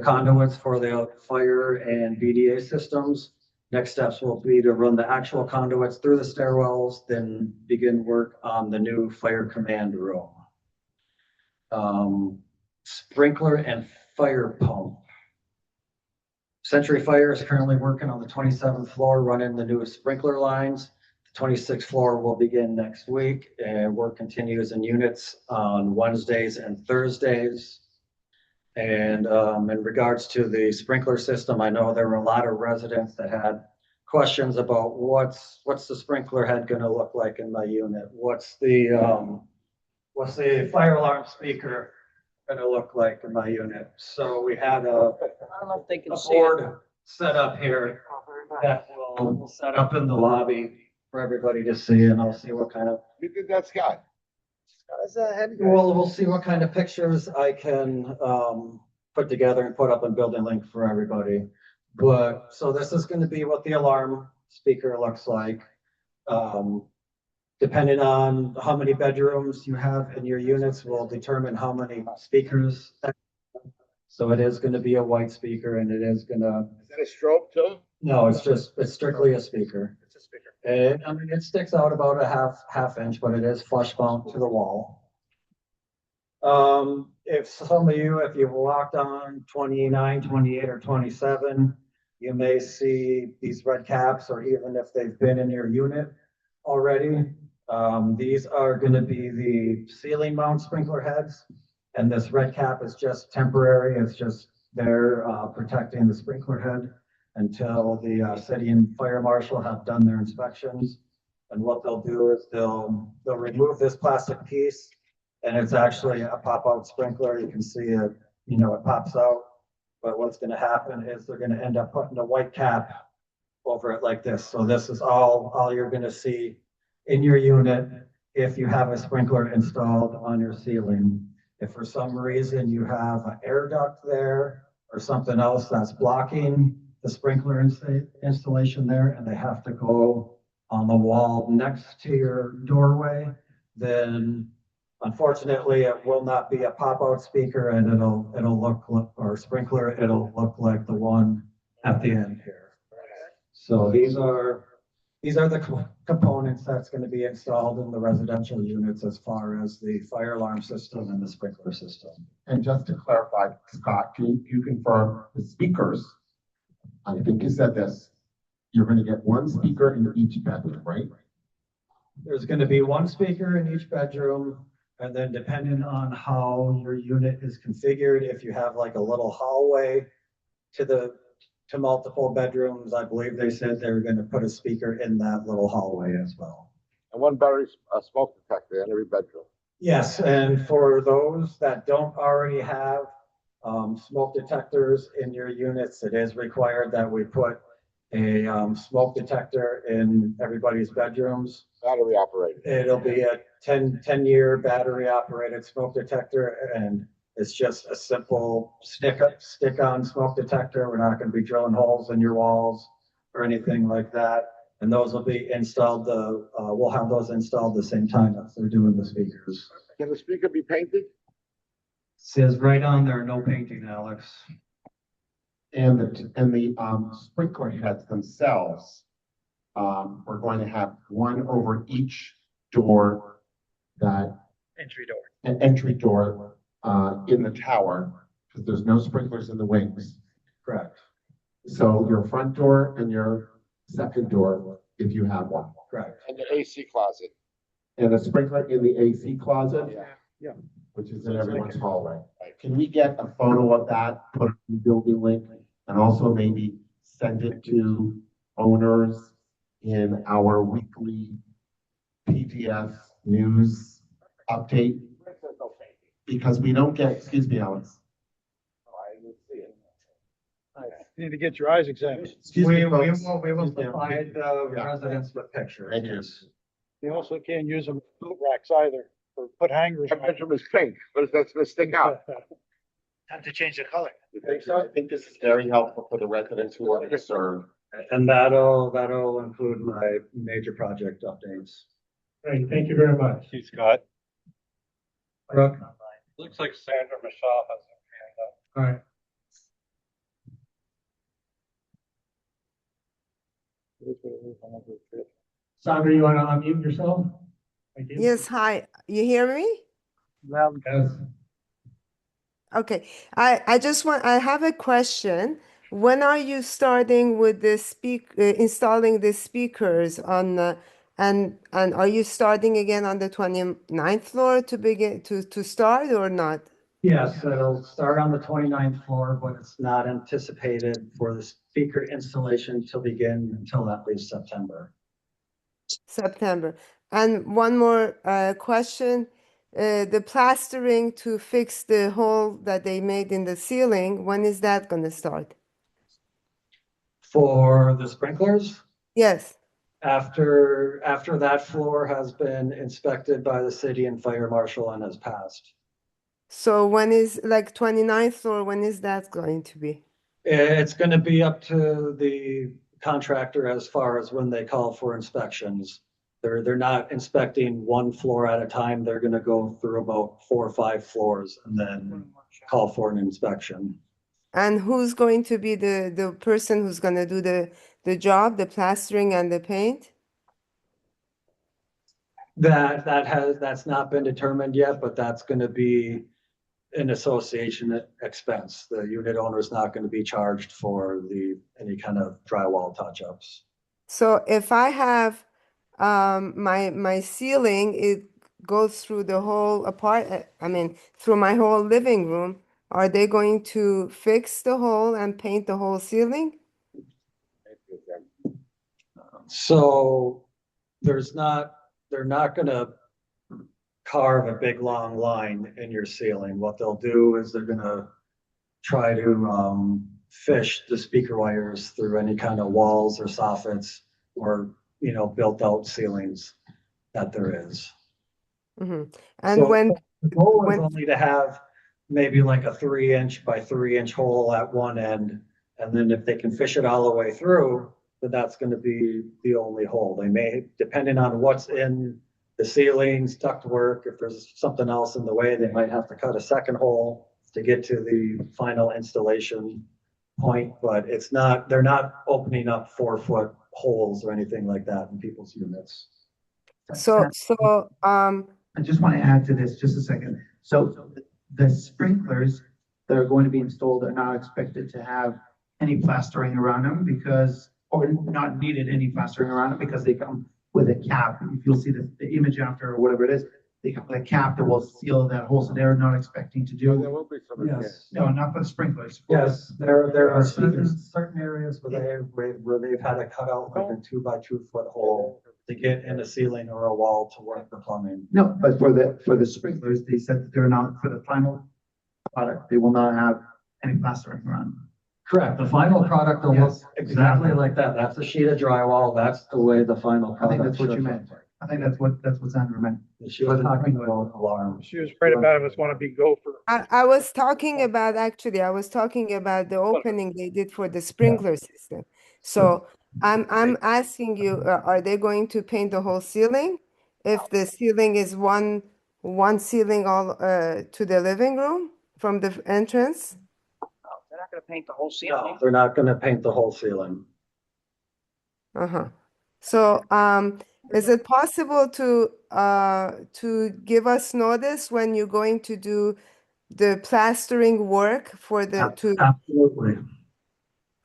conduits for the fire and BDA systems. Next steps will be to run the actual conduits through the stairwells, then begin work on the new fire command room. Sprinkler and fire pump. Century Fire is currently working on the 27th floor, running the new sprinkler lines. The 26th floor will begin next week, and work continues in units on Wednesdays and Thursdays. And in regards to the sprinkler system, I know there were a lot of residents that had questions about what's the sprinkler head going to look like in my unit? What's the fire alarm speaker going to look like in my unit? So we had a board set up here that we'll set up in the lobby for everybody to see, and I'll see what kind of. You did that, Scott? Well, we'll see what kind of pictures I can put together and put up in Building Link for everybody. But so this is going to be what the alarm speaker looks like. Depending on how many bedrooms you have in your units will determine how many speakers. So it is going to be a white speaker, and it is going to. Is that a strobe too? No, it's strictly a speaker. It's a speaker. And I mean, it sticks out about a half inch, but it is flush mount to the wall. If some of you, if you've walked on 29, 28, or 27, you may see these red caps, or even if they've been in your unit already. These are going to be the ceiling mount sprinkler heads, and this red cap is just temporary. It's just there protecting the sprinkler head until the city and fire marshal have done their inspections. And what they'll do is they'll remove this plastic piece, and it's actually a pop-out sprinkler. You can see it, it pops out. But what's going to happen is they're going to end up putting a white cap over it like this. So this is all you're going to see in your unit if you have a sprinkler installed on your ceiling. If for some reason you have an air duct there or something else that's blocking the sprinkler installation there, and they have to go on the wall next to your doorway, then unfortunately it will not be a pop-out speaker, and it'll look, or sprinkler, it'll look like the one at the end here. So these are the components that's going to be installed in the residential units as far as the fire alarm system and the sprinkler system. And just to clarify, Scott, can you confirm the speakers? I think you said this, you're going to get one speaker in each bedroom, right? There's going to be one speaker in each bedroom, and then depending on how your unit is configured, if you have like a little hallway to multiple bedrooms, I believe they said they were going to put a speaker in that little hallway as well. And one battery smoke detector in every bedroom. Yes, and for those that don't already have smoke detectors in your units, it is required that we put a smoke detector in everybody's bedrooms. Battery operated. It'll be a 10-year battery operated smoke detector, and it's just a simple stick-on smoke detector. We're not going to be drilling holes in your walls or anything like that. And those will be installed, we'll have those installed the same time as they're doing the speakers. Can the speaker be painted? Says right on there, no painting, Alex. And the sprinkler heads themselves, we're going to have one over each door, that entry door in the tower, because there's no sprinklers in the wings. Correct. So your front door and your second door, if you have one. Correct. And the AC closet. And a sprinkler in the AC closet? Yeah. Which is in everyone's hallway. Can we get a photo of that, put it in the Building Link, and also maybe send it to owners in our weekly PDF news update? Because we don't get, excuse me, Alex. You need to get your eyes examined. Excuse me, folks. We will Excuse me. provide the Yeah. residents with pictures. Thank you. You also can't use them as boot racks either, or put hangers. That bedroom is pink. What is that's gonna stick out? Time to change the color. You think so? I think this is very helpful for the residents who are concerned. And that'll include my major project updates. Great, thank you very much. Thank you, Scott. Brooke, Looks like Sandra Michelle has her hand up. all right. Sandra, you want to unmute yourself? Thank you. Yes, hi. You hear me? Yes. Okay. I have a question. When are you starting with the installing the speakers on and are you starting again on the 29th floor to begin to start or not? Yes, it'll start on the 29th floor, but it's not anticipated for the speaker installation to begin until at least September. September. And one more question. The plastering to fix the hole that they made in the ceiling, when is that going to start? For the sprinklers, Yes. after that floor has been inspected by the city and fire marshal and has passed. So when is like 29th floor, when is that going to be? It's going to be up to the contractor as far as when they call for inspections. They're not inspecting one floor at a time. They're going to go through about 4 or 5 floors and then call for an inspection. And who's going to be the person who's going to do the job, the plastering and the paint? That's not been determined yet, but that's going to be an association expense. The unit owner is not going to be charged for any kind of drywall touch-ups. So if I have my ceiling, it goes through the whole through my whole living room. Are they going to fix the hole and paint the whole ceiling? So they're not going to carve a big long line in your ceiling. What they'll do is they're going to try to fish the speaker wires through any kind of walls or soffits or built out ceilings that there is. Mm-hmm. And So when the goal is only to have maybe like a 3-inch by 3-inch hole at one end, and then if they can fish it all the way through, then that's going to be the only hole. They may, depending on what's in the ceilings, ductwork, if there's something else in the way, they might have to cut a second hole to get to the final installation point, but they're not opening up 4-foot holes or anything like that in people's units. so I just want to add to this just a second. So the sprinklers that are going to be installed are not expected to have any plastering around them or not needed any plastering around them because they come with a cap. If you'll see the image after or whatever it is, they come with a cap that will seal that hole. So they're not expecting to do. There will be some. Yes. No, not for the sprinklers. Yes, there are certain areas where they've had to cut out like a 2 by 2 foot hole to get in a ceiling or a wall to work the plumbing. No, but for the sprinklers, they said that they're not, for the final product, they will not have any plastering around them. Correct. The final product will look Yes, exactly exactly. like that. That's a sheet of drywall. That's the way the final I product. think that's what should you look meant. like. I think that's what Sandra meant. She was talking about alarms. She was afraid about it was going to be gopher. I was talking about the opening they did for the sprinkler system. So I'm asking you, are they going to paint the whole ceiling? If the ceiling is one ceiling all to the living room from the entrance? They're not gonna paint the whole No, ceiling. they're not going to paint the whole ceiling. Uh-huh. So is it possible to give us notice when you're going to do the plastering work for the Absolutely.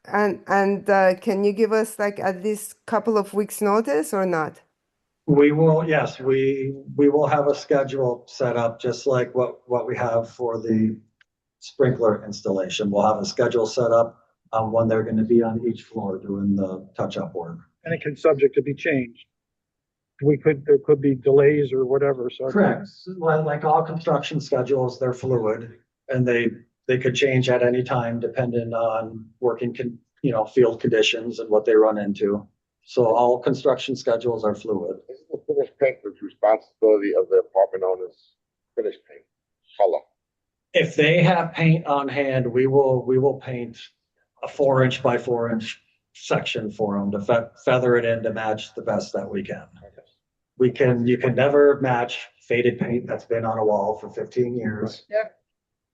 and can you give us like at least couple of weeks notice or not? We will, yes, we will have a schedule set up, just like what we have for the sprinkler installation. We'll have a schedule set up on when they're going to be on each floor doing the touch-up work. And it can subject to be changed. There could be delays or whatever, so. Correct. Like all construction schedules, they're fluid and they could change at any time depending on working field conditions and what they run into. So all construction schedules are fluid. Isn't the finished paint the responsibility of the apartment owners? Finished paint, color. If they have paint on hand, we will paint a 4-inch by 4-inch section for them to feather it in to match the best that we can. You can never match faded paint that's been on a wall for 15 years. Yeah.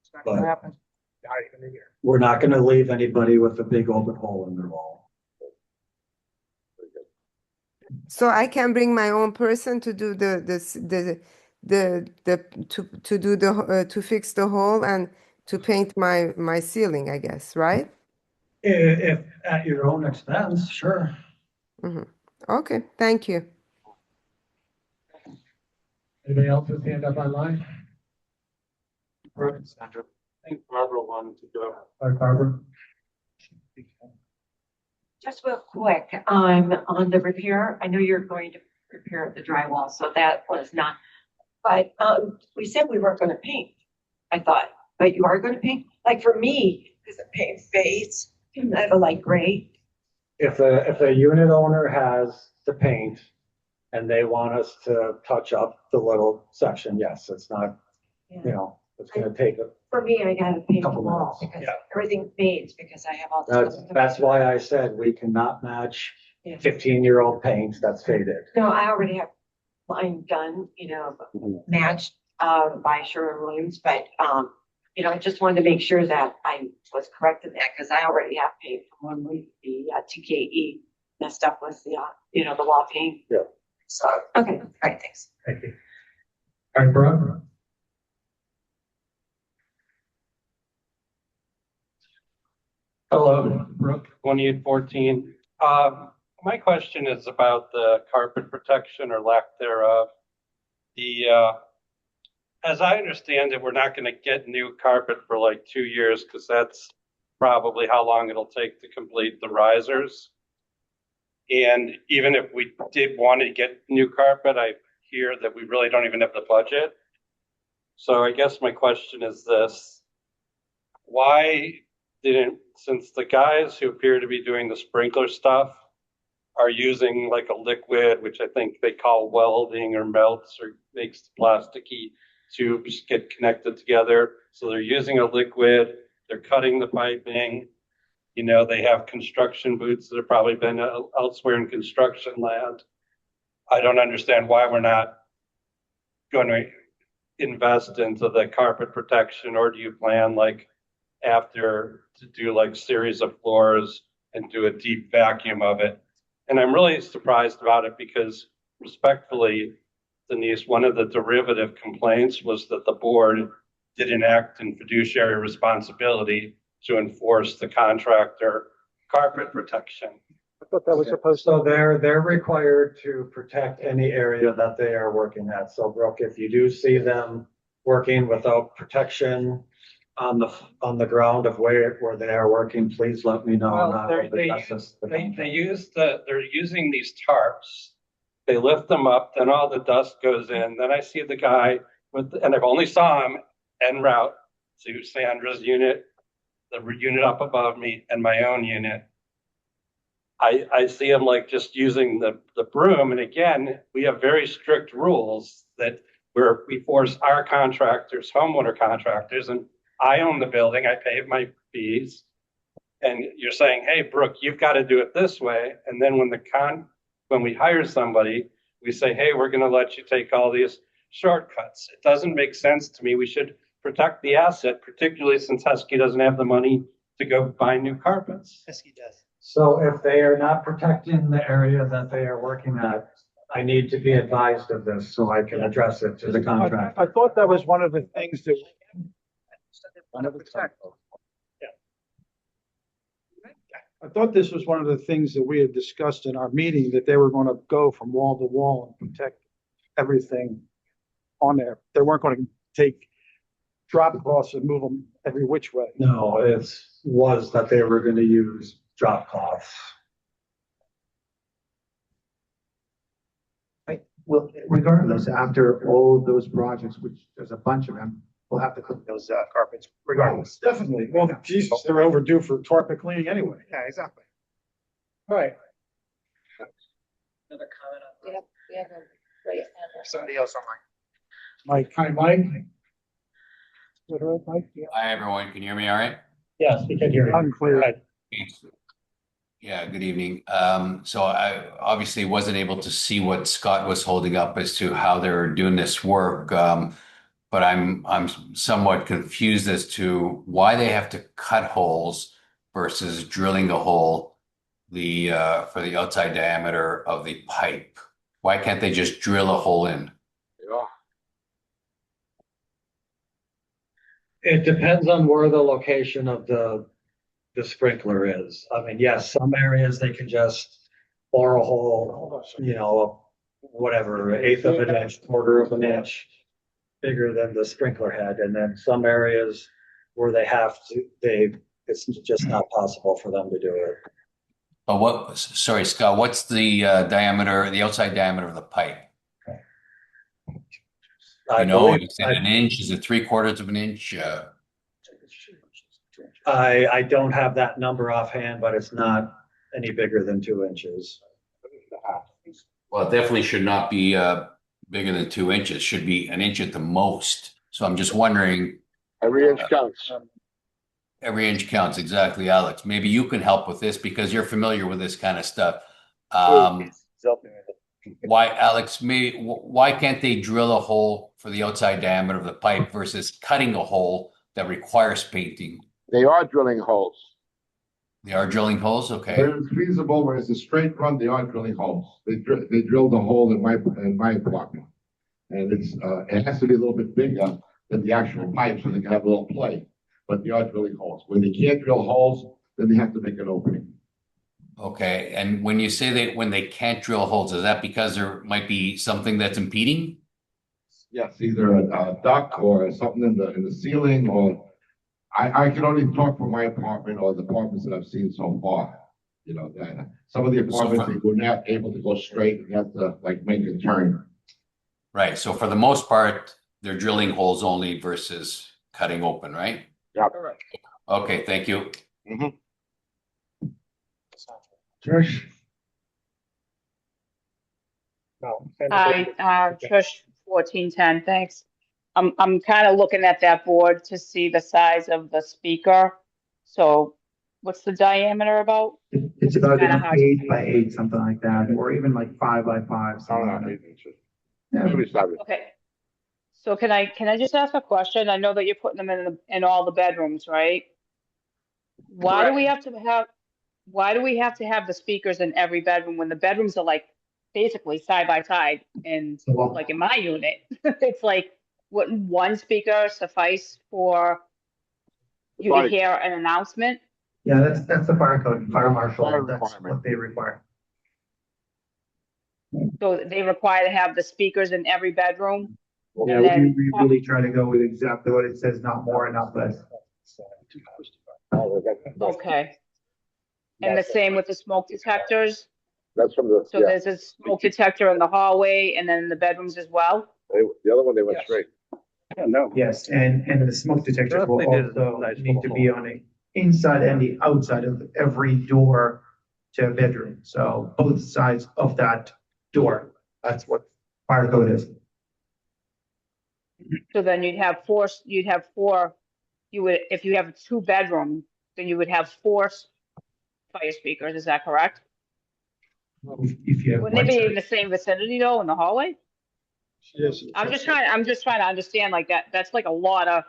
It's not gonna But- happen. Not even a year. We're not gonna leave anybody with a big open hole in their wall. So I can bring my own person to do to do to fix the hole and to paint my ceiling, I guess, right? If at your own expense, sure. Okay, thank you. Anybody else with hand up online? Sandra, I think Barbara wanted to go. Hi, Barbara. Just real quick, on the repair, I know you're going to repair the drywall, so that was not. But, we said we weren't gonna paint, I thought, but you are gonna paint? Like for me, because the paint fades, I have a light gray. If a unit owner has the paint and they want us to touch up the little section, yes, it's not, it's gonna take a. For me, I gotta paint the Couple wall minutes, because yeah. everything fades because I have all this. That's why I said we cannot match Yeah. 15-year-old paint that's faded. No, I already have mine done, matched, by Sherwin-Williams, but, I just wanted to make sure that I was correct in that, because I already have paid for one week, the TKE messed up with the, the wall paint. Yeah. So, okay, all right, thanks. Thank you. All right, Brooke. Hello, Brooke, 2814. My question is about the carpet protection or lack thereof. As I understand it, we're not going to get new carpet for like 2 years because that's probably how long it'll take to complete the risers. And even if we did want to get new carpet, I hear that we really don't even have the budget. So I guess my question is this: why since the guys who appear to be doing the sprinkler stuff are using like a liquid, which I think they call welding or melts or makes the plasticky tubes get connected together. So they're using a liquid, they're cutting the piping, they have construction boots that have probably been elsewhere in construction land. I don't understand why we're not going to invest into the carpet protection, or do you plan after to do series of floors and do a deep vacuum of it? And I'm really surprised about it because, respectfully, Denise, one of the derivative complaints was that the board didn't act in fiduciary responsibility to enforce the contractor carpet protection. I thought that was supposed to. So they're required to protect any area that they are working at. So Brooke, if you do see them working without protection on the ground of where they are working, please let me know. Well, they're using these tarps. They lift them up, then all the dust goes in. Then I see the guy and I've only saw him en route to Sandra's unit, the unit up above me, and my own unit. I see him just using the broom. And again, we have very strict rules that we force our contractors, homeowner contractors, and I own the building, I pay my fees. And you're saying, hey, Brooke, you've got to do it this way. And then when we hire somebody, we say, hey, we're going to let you take all these shortcuts. It doesn't make sense to me. We should protect the asset, particularly since Husky doesn't have the money to go buy new carpets. Husky does. So if they are not protecting the area that they are working at, I need to be advised of this so I can address it to the contractor. I thought that was one of the things that. I thought this was one of the things that we had discussed in our meeting, that they were going to go from wall to wall and protect everything on there. They weren't going to take drop cloths and move them every which way. No, it was that they were going to use drop cloths. Well, regardless, after all of those projects, which there's a bunch of them, we'll have to clean those carpets regardless. Definitely. Well, Jesus, they're overdue for carpet cleaning anyway. Yeah, exactly. All right. Another comment on. Yep, we have a great. Somebody else online. Mike. Hi, Mike. Is that right, Mike? Yeah. Hi, everyone. Can you hear me all right? Yes, we can hear you. Unclear. Go ahead. Yeah, good evening. So I obviously wasn't able to see what Scott was holding up as to how they're doing this work. But I'm somewhat confused as to why they have to cut holes versus drilling a hole for the outside diameter of the pipe. Why can't they just drill a hole in? Yeah. It depends on where the location of the sprinkler is. I mean, yes, some areas they can just bore a hole, whatever, eighth of an inch, quarter of an inch bigger than the sprinkler head. And then some areas where it's just not possible for them to do it. But sorry, Scott, what's the diameter, the outside diameter of the pipe? Is it an inch? Is it 3/4 of an inch? I don't have that number offhand, but it's not any bigger than 2 inches. Well, it definitely should not be bigger than 2 inches. Should be an inch at the most. So I'm just wondering. Every inch counts. Every inch counts, exactly, Alex. Maybe you can help with this because you're familiar with this kind of stuff. Why, Alex? Why can't they drill a hole for the outside diameter of the pipe versus cutting a hole that requires painting? They are drilling holes. They are drilling holes, okay. Where it's feasible, where it's a straight run, they are drilling holes. They drilled a hole in my apartment, and it has to be a little bit bigger than the actual pipe, so they can have a little play. But they are drilling holes. When they can't drill holes, then they have to make an opening. Okay, and when you say when they can't drill holes, is that because there might be something that's impeding? Yes, either a duct or something in the ceiling, or I can only talk for my apartment or the apartments that I've seen so far. That some of the apartments they were not able to go straight. They have to make a turn. Right. So for the most part, they're drilling holes only versus cutting open, right? Yeah. Okay. Thank you. Mm-hmm. Trish? No. Hi, Trish, 1410, thanks. I'm kind of looking at that board to see the size of the speaker. So what's the diameter about? It's about kinda hard to 8 see. by 8, something like that, or even like 5 by 5. something like that. 8 inches. Yeah. Maybe 7. Okay. So can I just ask a question? I know that you're putting them in all the bedrooms, right? Why do we have to have the speakers in every bedroom when the bedrooms are like basically side by side? And like in my unit, it's like, wouldn't one speaker suffice for you to hear an announcement? Yeah, that's the fire code, fire marshal, Fire that's requirement. what they require. So they require to have the speakers in every bedroom? Yeah, And then- we really try to go with exactly what it says, not more and not less. Okay. And the same with the smoke detectors? That's from the. So there's a smoke detector in the hallway and then in the bedrooms as well? The other one they went straight. Yes, and the smoke detector will Definitely did a also nice need to little be hole. on the inside and the outside of every door to a bedroom. So both sides of that door, that's what fire code is. So then you'd have four, if you have a 2-bedroom, then you would have 4 fire speakers, is that correct? If you have Wouldn't they one be side. in the same vicinity though, in the hallway? Yes. I'm just trying to understand like that's like a lot of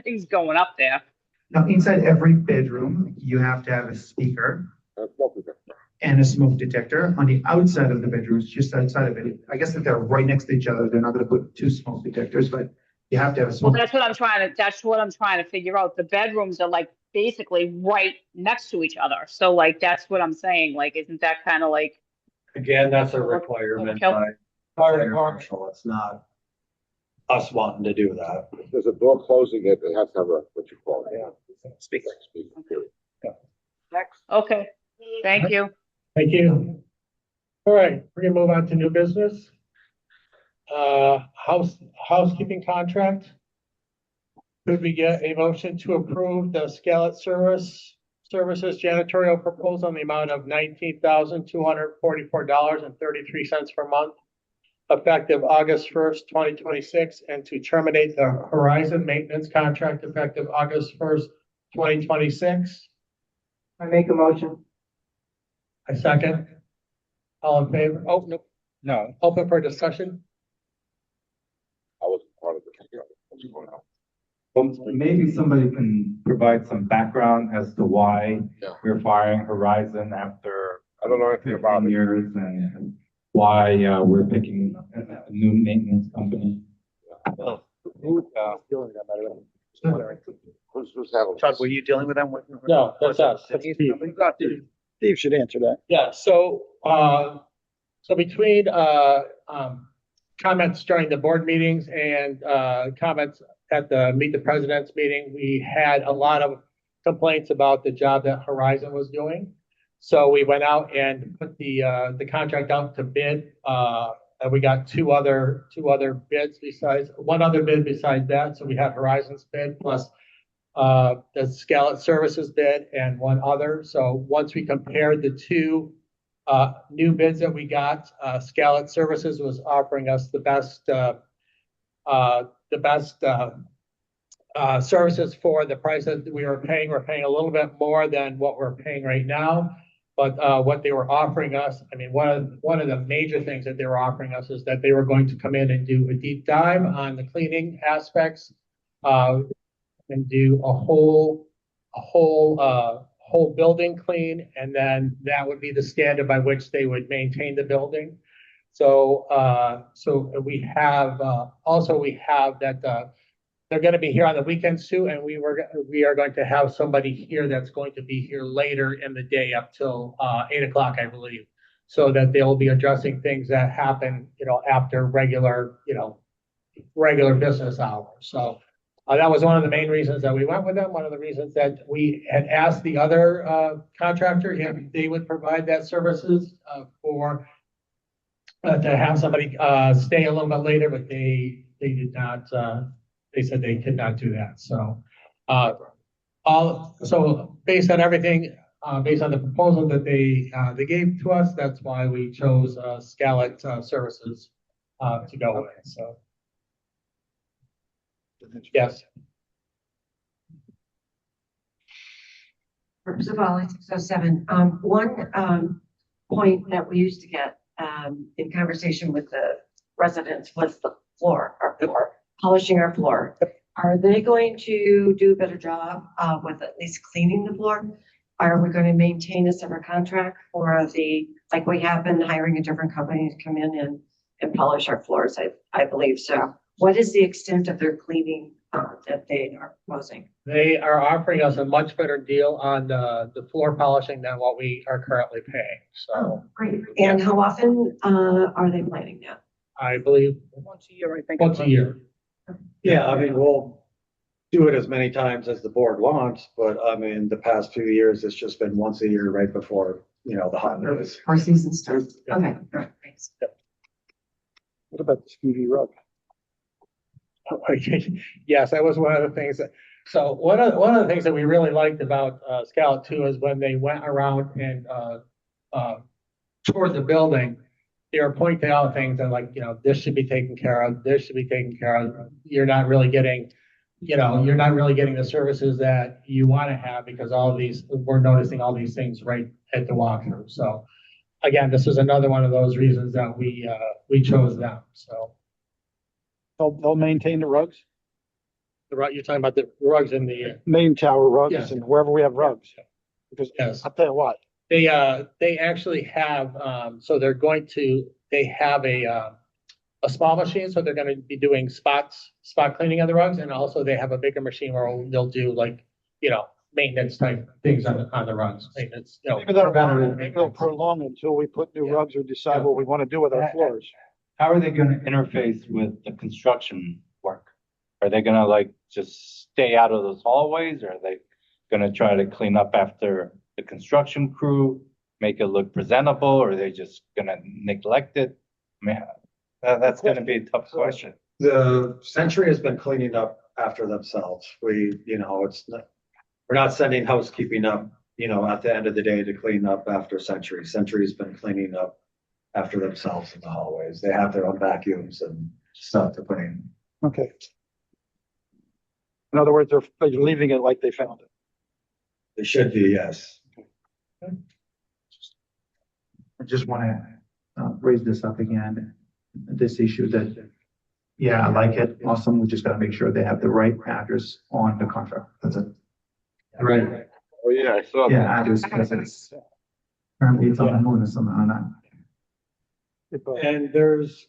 things going up there. Now, inside every bedroom, you have to have a speaker and a smoke detector. On the outside of the bedrooms, just outside of it, I guess if they're right next to each other, they're not gonna put 2 smoke detectors, but you have to have a Well, smoke. that's what I'm trying to figure out. The bedrooms are like basically right next to each other. So like, that's what I'm saying. Like, isn't that kind of like, Again, that's a requirement Okay. by fire marshal. It's not us wanting to do that. If there's a door closing it, it has to have what you call it. Yeah. Speaker. okay, thank you. Thank you. All right, we're gonna move on to new business. Housekeeping contract. Could we get a motion to approve the Scarlett Services janitorial proposal in the amount of $19,244.33 per month, effective August 1st, 2026, and to terminate the Horizon maintenance contract effective August 1st, 2026? I make a motion. I second. All in favor? Oh, no. No. Open for discussion? I wasn't part of the, what's going on. Well, maybe somebody can provide some background as to why Yeah. we're firing Horizon after I don't know anything about 15 it. years and why we're picking a new maintenance company. Who's having? Chuck, were you dealing with them? No, that's us. That's Steve. Steve. Steve should answer that. Yeah, so between, comments during the board meetings and, comments at the Meet the Presidents meeting, we had a lot of complaints about the job that Horizon was doing. So we went out and put the contract out to bid, and we got two other bids one other bid besides that. So we have Horizon's bid plus the Scarlett Services bid and one other. So once we compared the two new bids that we got, Scarlett Services was offering us the best services for the price that we were paying. We're paying a little bit more than what we're paying right now. But what they were offering us, I mean, one of the major things that they were offering us is that they were going to come in and do a deep dive on the cleaning aspects, and do a whole building clean, and then that would be the standard by which they would maintain the building. So we have that they're going to be here on the weekends too, and we are going to have somebody here that's going to be here later in the day up till 8 o'clock, I believe, so that they'll be addressing things that happen, after regular business hours. So that was one of the main reasons that we went with them. One of the reasons that we had asked the other contractor if they would provide that services for to have somebody stay a little bit later, but they did not. They said they could not do that. So based on everything, based on the proposal that they gave to us, that's why we chose Scarlett Services to go with. So. Yes. Purpose of all, 607. One point that we used to get in conversation with the residents was the floor, polishing our floor. Are they going to do a better job with at least cleaning the floor? Are we going to maintain a separate contract for like we have been hiring a different company to come in and polish our floors? I believe so. What is the extent of their cleaning that they are proposing? They are offering us a much better deal on the floor polishing than what we are currently paying. So great. And how often are they planning that? I believe Once a year, I think. once a year. Yeah, I mean, we'll do it as many times as the board wants, but I mean, the past few years, it's just been once a year right before, the holidays. Our season starts. Okay, all right, thanks. What about the Stevie rug? Yes, that was one of the things so one of the things that we really liked about Scout too is when they went around and toured the building, they were pointing out things that this should be taken care of, this should be taken care of. You're not really getting the services that you want to have because we're noticing all these things right at the walkthrough. So again, this is another one of those reasons that we chose them. So. They'll maintain the rugs? You're talking about the rugs in the Main tower rugs Yes. and wherever we have rugs. Because Yes. I'll tell you what, They actually have so they have a small machine, so they're going to be doing spot cleaning of the rugs, and also they have a bigger machine where they'll do maintenance type things on the rugs. Maintenance, maybe they'll prolong until we put new rugs or decide what we want to do with our floors. How are they gonna interface with the construction work? Are they gonna just stay out of those hallways? Or are they gonna try to clean up after the construction crew, make it look presentable? Or are they just gonna neglect it? I mean, that's gonna be a tough question. The Century has been cleaning up after themselves. We're not sending housekeeping up, at the end of the day to clean up after Century. Century's been cleaning up after themselves in the hallways. They have their own vacuums and stuff to clean. Okay. In other words, they're leaving it like they found it. They should be, yes. I just want to raise this up again, this issue that, yeah, I like it, awesome, we just gotta make sure they have the right address on the contract, that's it. Right. Oh, yeah, I saw that. Yeah, address, because it's, apparently it's on the moon or something on that. And there's,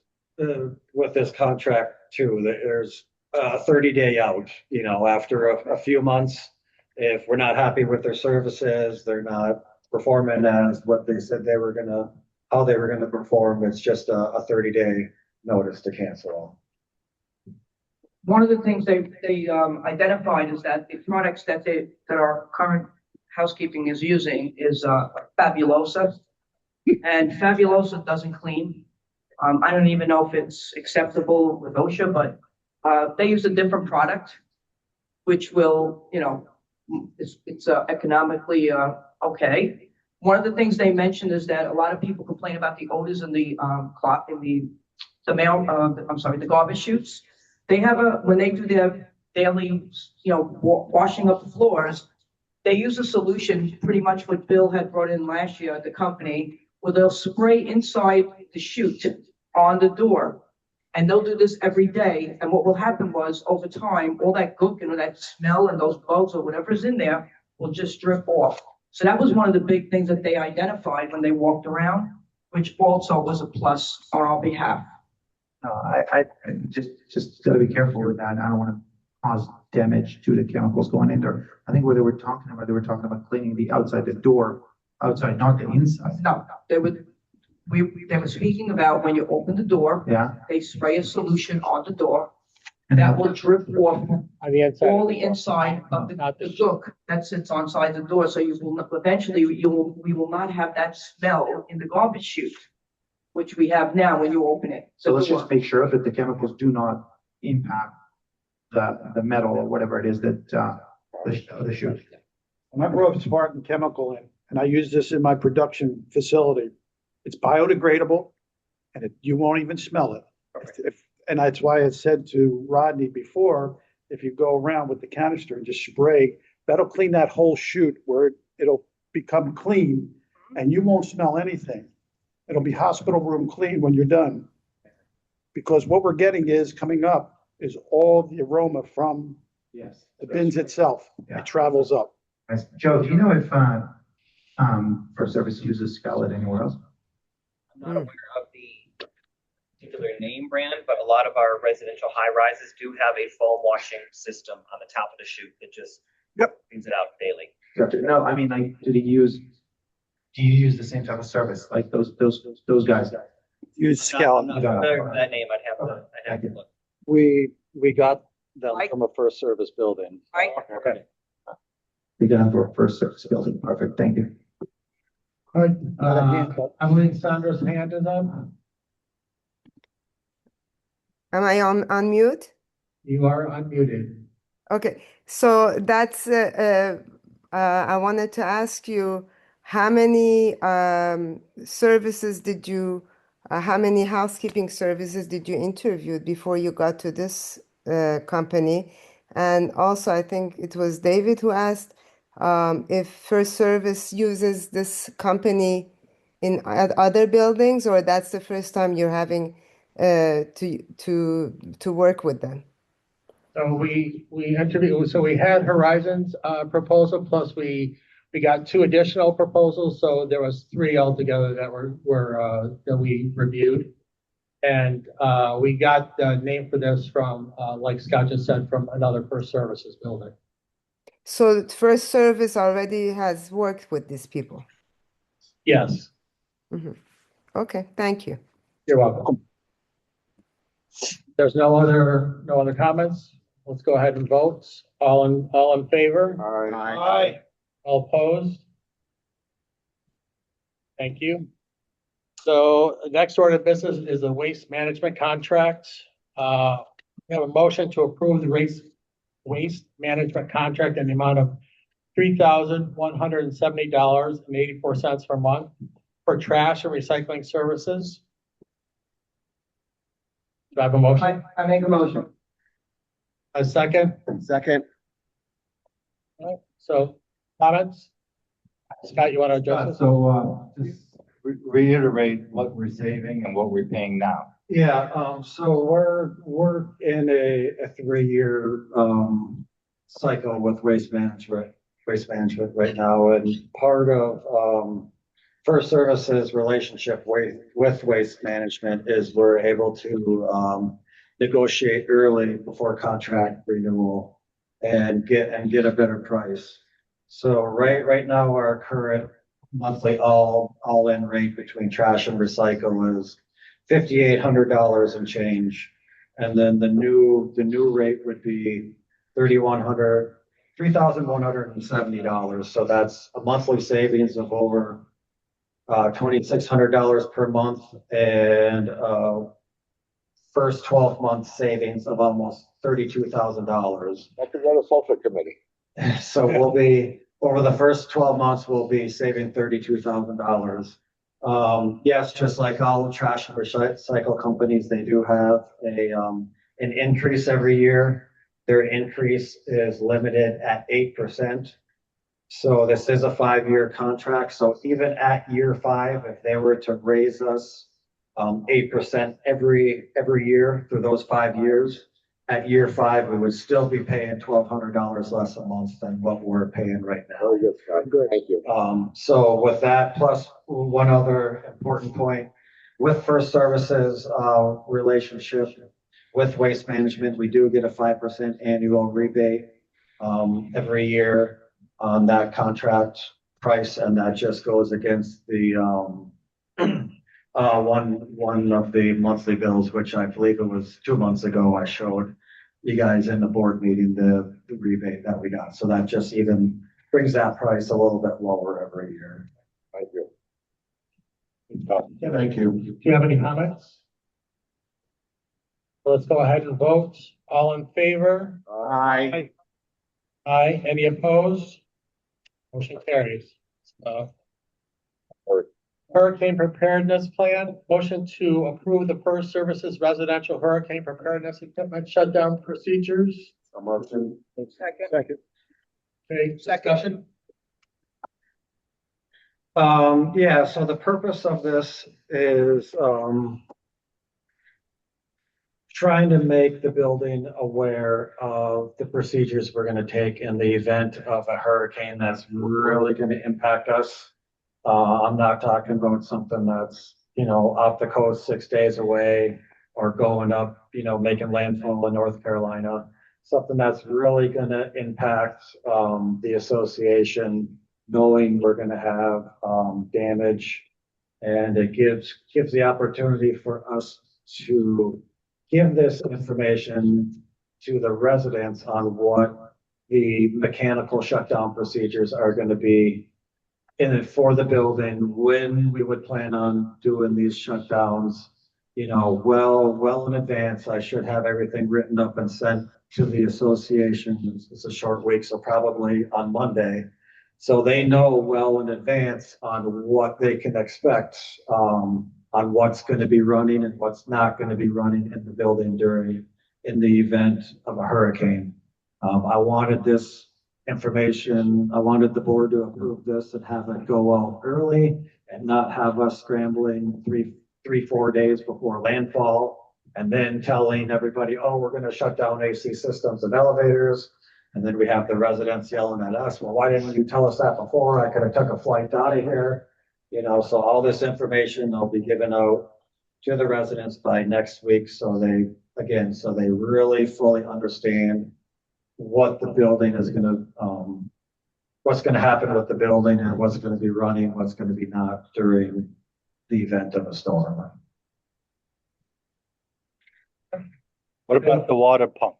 with this contract too, there's a 30-day out, after a few months. If we're not happy with their services, they're not performing as what they said they were how they were gonna perform, it's just a 30-day notice to cancel. One of the things they identified is that the products that our current housekeeping is using is Fabulosa. And Fabulosa doesn't clean. I don't even know if it's acceptable with OSHA, but they use a different product, which will, it's economically okay. One of the things they mentioned is that a lot of people complain about the odors in the the garbage chutes. They have when they do their daily, washing up the floors, they use a solution pretty much what Bill had brought in last year at the company, where they'll spray inside the chute on the door. And they'll do this every day. And what will happen was over time, all that gook and all that smell and those bugs or whatever's in there will just drip off. So that was one of the big things that they identified when they walked around, which also was a plus on our behalf. No, I just gotta be careful with that. I don't want to cause damage to the chemicals going in there. I think what they were talking about cleaning the outside, the door outside, not the inside. No, they were speaking about when you open the door, Yeah, they spray a solution on the door that will drip off On the inside. all the inside of the gook that sits inside the door. So you will eventually we will not have that smell in the garbage chute, which we have now when you open it. so let's just make sure that the chemicals do not impact the metal or whatever it is that, the chute. When I brought Spartan Chemical in, and I use this in my production facility, it's biodegradable, and you won't even smell it. And that's why I said to Rodney before, if you go around with the canister and just spray, that'll clean that whole chute where it'll become clean, and you won't smell anything. It'll be hospital room clean when you're done. Because what we're getting coming up is all the aroma from the bins itself. Yeah. It travels up. Joe, do you know if, First Service uses Scarlett anywhere else? I'm not aware of the particular name brand, but a lot of our residential high rises do have a foam washing system on the top of the chute that just cleans it out daily. Gotcha. No, I mean, like, do you use the same type of service, like those guys? Use Scout. I'm not familiar with that name. I'd have to look. We got them Right. from a First Service building. Right. Okay. We got them for a First Service building. Perfect. Thank you. All right, I believe Sandra's hand is up. Am I on mute? You are unmuted. Okay, so that's, I wanted to ask you, how many services did you, how many housekeeping services did you interview before you got to this company? And also, I think it was David who asked if First Service uses this company in other buildings, or that's the first time you're having to work with them? So we interviewed, so we had Horizon's proposal, plus we got 2 additional proposals, so there was 3 altogether that were that we reviewed. And we got the name for this from, like Scott just said, from another First Services building. So First Service already has worked with these people? Yes. Okay, thank you. You're welcome. There's no other comments. Let's go ahead and vote. All in favor? Aye. All opposed? Thank you. So the next order of business is a waste management contract. We have a motion to approve the waste management contract in the amount of $3,170.84 per month for trash and recycling services. Do I have a motion? I make a motion. A second? Second. All right, so comments? Scott, you want to address this? Just reiterate what we're saving and what we're paying now. Yeah, so we're in a 3-year, cycle with waste management right now. And part of, First Services relationship with waste management is we're able to, negotiate early before contract renewal and get a better price. So right now, our current monthly all-in rate between trash and recycle is $5,800 and change. And then the new rate would be $3,170. So that's a monthly savings of over $2,600 per month, and first 12 month savings of almost $32,000. That's another social committee. So we'll be, over the first 12 months, we'll be saving $32,000. Yes, just like all trash and recycle companies, they do have an increase every year. Their increase is limited at 8%. So this is a 5-year contract. So even at year 5, if they were to raise us 8% every year through those 5 years, at year 5, we would still be paying $1,200 less a month than what we're paying right now. Very good, Scott. Good. Thank you. So with that, plus one other important point, with First Services relationship with Waste Management, we do get a 5% annual rebate every year on that contract price, and that just goes against the one of the monthly bills, which I believe it was 2 months ago, I showed you guys in the board meeting the rebate that we got. So that just even brings that price a little bit lower every year. Thank you. Thank you. Do you have any comments? Let's go ahead and vote. All in favor? Aye. Aye. Any opposed? Motion carries. Hurricane preparedness plan, motion to approve the First Services residential hurricane preparedness equipment shutdown procedures. A motion. Second. Okay, discussion? Yeah, so the purpose of this is trying to make the building aware of the procedures we're going to take in the event of a hurricane that's really going to impact us. I'm not talking about something that's, off the coast 6 days away or going up, making landfall in North Carolina. Something that's really going to impact the association, knowing we're going to have damage. And it gives the opportunity for us to give this information to the residents on what the mechanical shutdown procedures are going to be for the building, when we would plan on doing these shutdowns, well in advance. I should have everything written up and sent to the association. It's a short week, so probably on Monday. So they know well in advance on what they can expect, on what's going to be running and what's not going to be running in the building in the event of a hurricane. I wanted this information. I wanted the board to approve this and have it go out early and not have us scrambling 4 days before landfall and then telling everybody, oh, we're going to shut down AC systems and elevators. And then we have the residents yelling at us, well, why didn't you tell us that before? I could have took a flight out of here. So all this information will be given out to the residents by next week. So they really fully understand what the building is going to, what's going to happen with the building and what's going to be running, what's going to be not during the event of a storm. What about the water pump?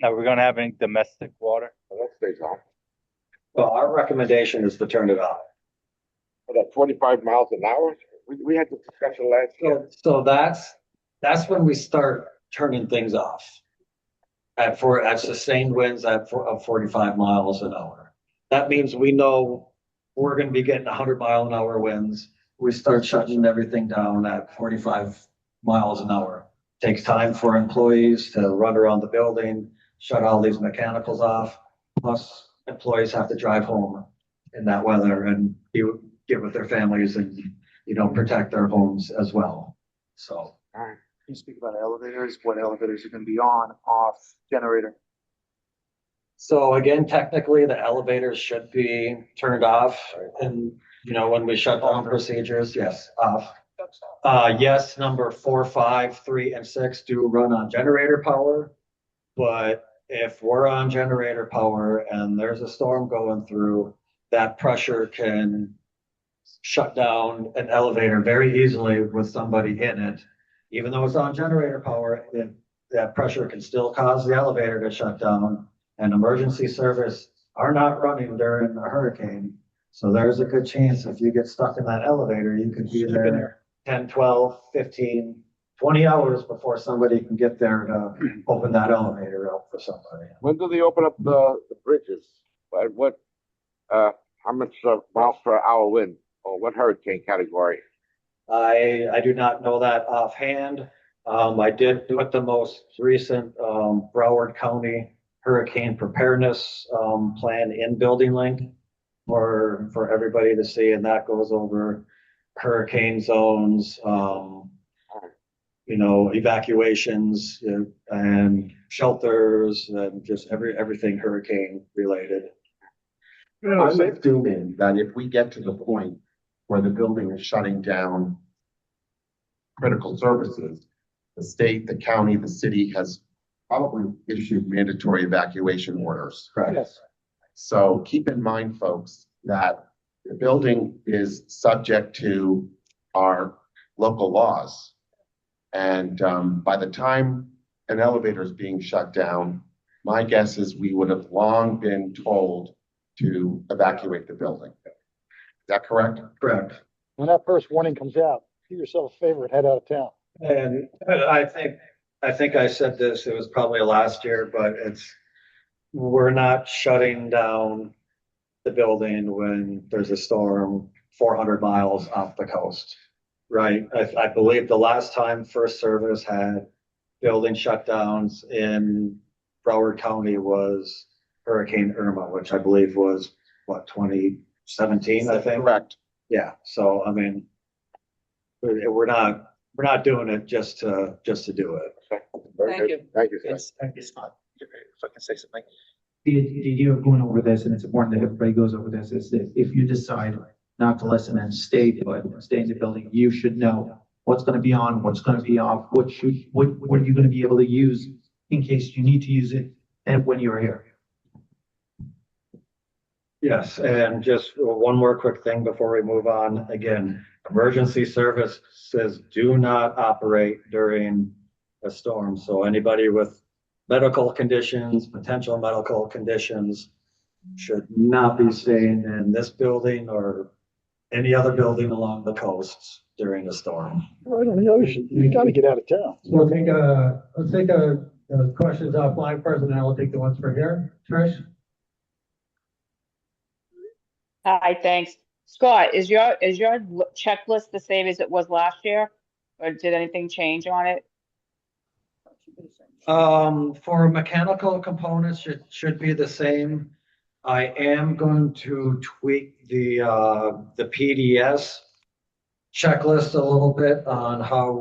Now, we're gonna have any domestic water? That stays on. Well, our recommendation is to turn it off. For that 25 miles an hour, we had this discussion last year. So that's when we start turning things off. at sustained winds of 45 miles an hour. That means we know we're gonna be getting 100-mile-an-hour winds. We start shutting everything down at 45 miles an hour. Takes time for employees to run around the building, shut all these mechanicals off. Plus, employees have to drive home in that weather and get with their families and, protect their homes as well. So. All right. Can you speak about elevators? What elevators are gonna be on, off, generator? So again, technically, the elevators should be turned off and, when we shut down procedures, yes, off. Yes, number 4, 5, 3, and 6 do run on generator power. But if we're on generator power and there's a storm going through, that pressure can shut down an elevator very easily with somebody in it. Even though it's on generator power, that pressure can still cause the elevator to shut down. And emergency service are not running during a hurricane. So there's a good chance if you get stuck in that elevator, you could be there 10, 12, 15, 20 hours before somebody can get there to open that elevator up for somebody. When do they open up the bridges? How much miles per hour wind, or what hurricane category? I do not know that offhand. I did put the most recent Broward County hurricane preparedness plan in Building Link for everybody to see, and that goes over hurricane zones, evacuations and shelters and just everything hurricane related. I'm assuming that if we get to the point where the building is shutting down critical services, the state, the county, the city has probably issued mandatory evacuation orders. Correct. Yes. So keep in mind, folks, that the building is subject to our local laws. And by the time an elevator is being shut down, my guess is we would have long been told to evacuate the building. Is that correct? Correct. When that first warning comes out, do yourself a favor and head out of town. And I think I said this, it was probably last year, but we're not shutting down the building when there's a storm 400 miles off the coast, right? I believe the last time First Service had building shutdowns in Broward County was Hurricane Irma, which I believe was, 2017, I think? Correct. Yeah, so, I mean, we're not doing it just to do it. Thank you. Thank you. Yes, thank you, Scott. If I can say something. The idea of going over this, and it's important that everybody goes over this, is that if you decide not to listen and stay in the building, you should know what's going to be on, what's going to be off, what are you going to be able to use in case you need to use it, and when you're here. Yes, and just one more quick thing before we move on. Again, emergency services do not operate during a storm. So anybody with medical conditions, potential medical conditions, should not be staying in this building or any other building along the coasts during a storm. Right on the ocean. You gotta get out of town. Let's take questions offline first, and then we'll take the ones for here. Trish? Hi, thanks. Scott, is your checklist the same as it was last year? Or did anything change on it? For mechanical components, it should be the same. I am going to tweak the PDS checklist a little bit on how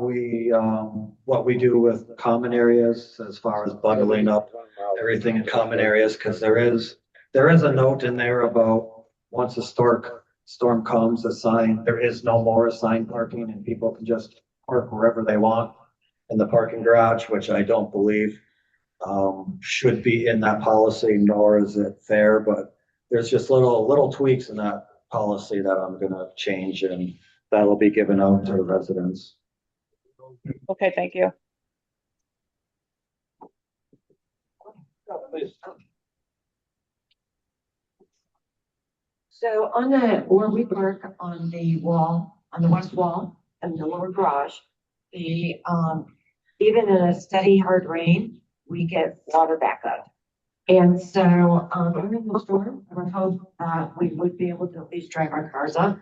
what we do with common areas as far as bundling up everything in common areas, because there is a note in there about once a storm comes, there is no more assigned parking and people can just park wherever they want in the parking garage, which I don't believe should be in that policy, nor is it fair, but there's just little tweaks in that policy that I'm gonna change, and that'll be given out to the residents. Okay, thank you. So where we park on the wall, on the west wall and the lower garage, even in a steady hard rain, we get water backup. And so, during the storm, I would hope that we would be able to at least drive our cars up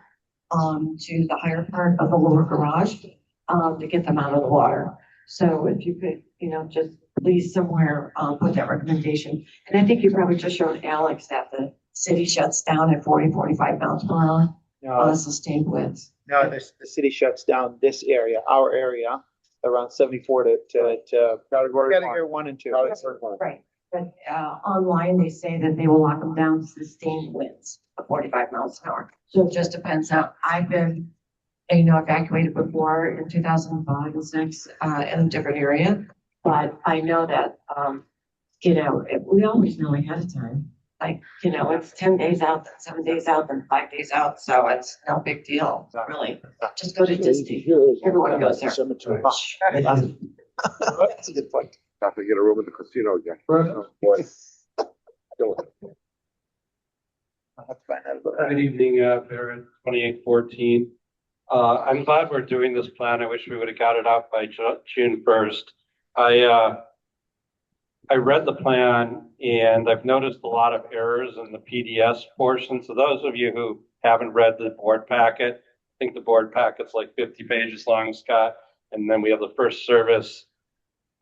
to the higher part of the lower garage to get them out of the water. So if you could, just please somewhere put that recommendation. And I think you probably just showed Alex that the city shuts down at 40, 45 miles per hour on a sustained winds. No, the city shuts down this area, our area, around 74 to category 1 and 2. Right, but online, they say that they will lock them down to sustained winds of 45 miles an hour. So it just depends on, I've been, evacuated before in 2005 and 6 in a different area. But I know that, we always know ahead of time. Like, it's 10 days out, then 7 days out, then 5 days out. So it's no big deal, really. Just go to Disney. Everyone goes there. That's a good point. Have to get a room in the casino again. Good evening, Barrett, 2814. I'm glad we're doing this plan. I wish we would have got it out by June 1st. I read the plan and I've noticed a lot of errors in the PDS portion. So those of you who haven't read the board packet, I think the board packet's like 50 pages long, Scott. And then we have the first service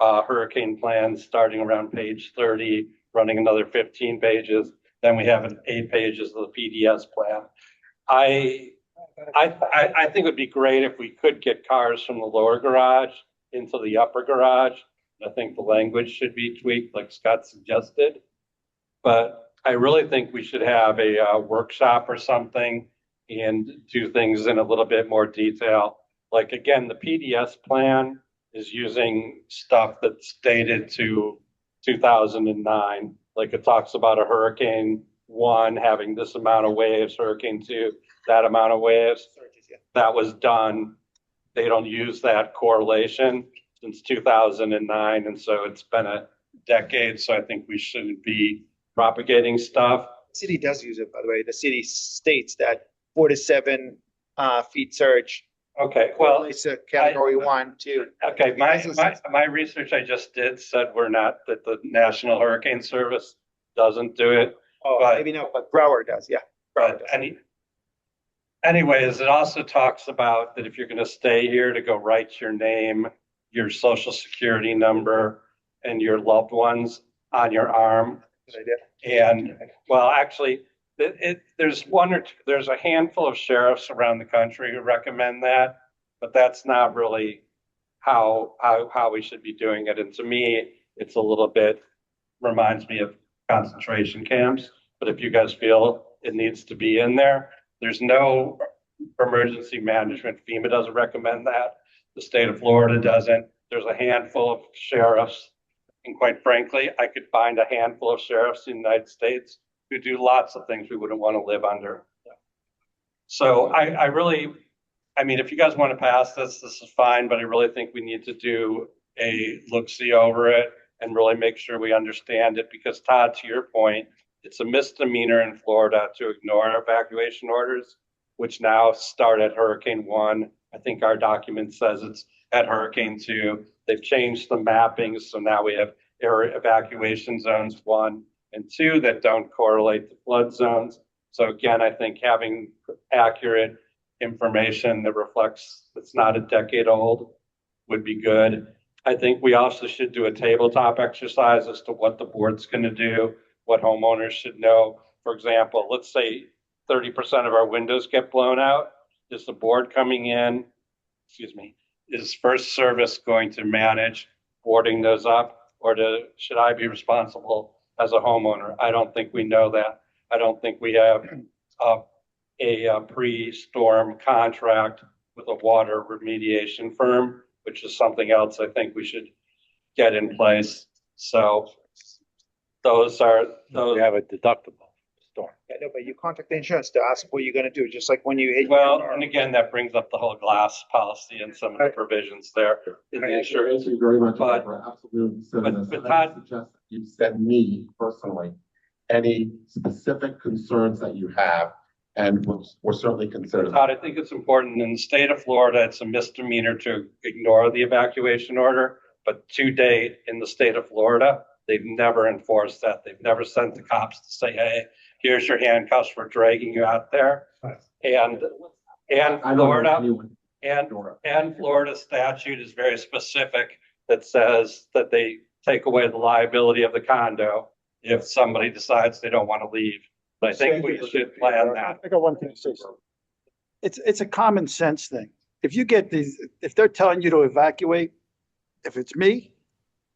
hurricane plan starting around page 30, running another 15 pages. Then we have 8 pages of the PDS plan. I think it would be great if we could get cars from the lower garage into the upper garage. I think the language should be tweaked like Scott suggested. But I really think we should have a workshop or something and do things in a little bit more detail. Like, again, the PDS plan is using stuff that's dated to 2009. Like, it talks about a Hurricane 1 having this amount of waves, Hurricane 2, that amount of waves. That was done. They don't use that correlation since 2009. And so it's been a decade. So I think we shouldn't be propagating stuff. The city does use it, by the way. The city states that 4 to 7 feet surge. Okay, well, it's a category 1, 2. Okay, my research I just did said that the National Hurricane Service doesn't do it. Oh, but, maybe no, but Broward does, yeah. But anyways, it also talks about that if you're going to stay here, to go write your name, your social security number, and your loved ones on your arm. And well, actually, there's a handful of sheriffs around the country who recommend that, but that's not really how we should be doing it. And to me, it's a little bit reminds me of concentration camps. But if you guys feel it needs to be in there, there's no emergency management. FEMA doesn't recommend that. The state of Florida doesn't. There's a handful of sheriffs. And quite frankly, I could find a handful of sheriffs in the United States who do lots of things we wouldn't want to live under. So I mean, if you guys want to pass this is fine, but I really think we need to do a look-see over it and really make sure we understand it, because Todd, to your point, it's a misdemeanor in Florida to ignore evacuation orders, which now start at Hurricane 1. I think our document says it's at Hurricane 2. They've changed the mappings, so now we have evacuation zones 1 and 2 that don't correlate to flood zones. So again, I think having accurate information that reflects it's not a decade old would be good. I think we also should do a tabletop exercise as to what the board's going to do, what homeowners should know. For example, let's say 30% of our windows get blown out. Is the board coming in, is First Service going to manage boarding those up, or should I be responsible as a homeowner? I don't think we know that. I don't think we have a pre-storm contract with a water remediation firm, which is something else I think we should get in place. So those We have a deductible storm. Yeah, no, but you contact the insurance to ask what you're gonna do, just like when you hit. Well, and again, that brings up the whole glass policy and some of the provisions there in the insurance. Thank you very much But- for absolutely considering this. but And I Todd- suggest that you send me personally any specific concerns that you have, and we'll certainly consider them. Todd, I think it's important in the state of Florida, it's a misdemeanor to ignore the evacuation order, But to date, in the state of Florida, they've never enforced that. They've never sent the cops to say, hey, here's your handcuffs, we're dragging you out there. And Florida statute is very specific that says that they take away the liability of the condo if somebody decides they don't want to leave. But I think we should plan that. I got one thing to say. It's a common sense thing. If you get these, if they're telling you to evacuate, if it's me,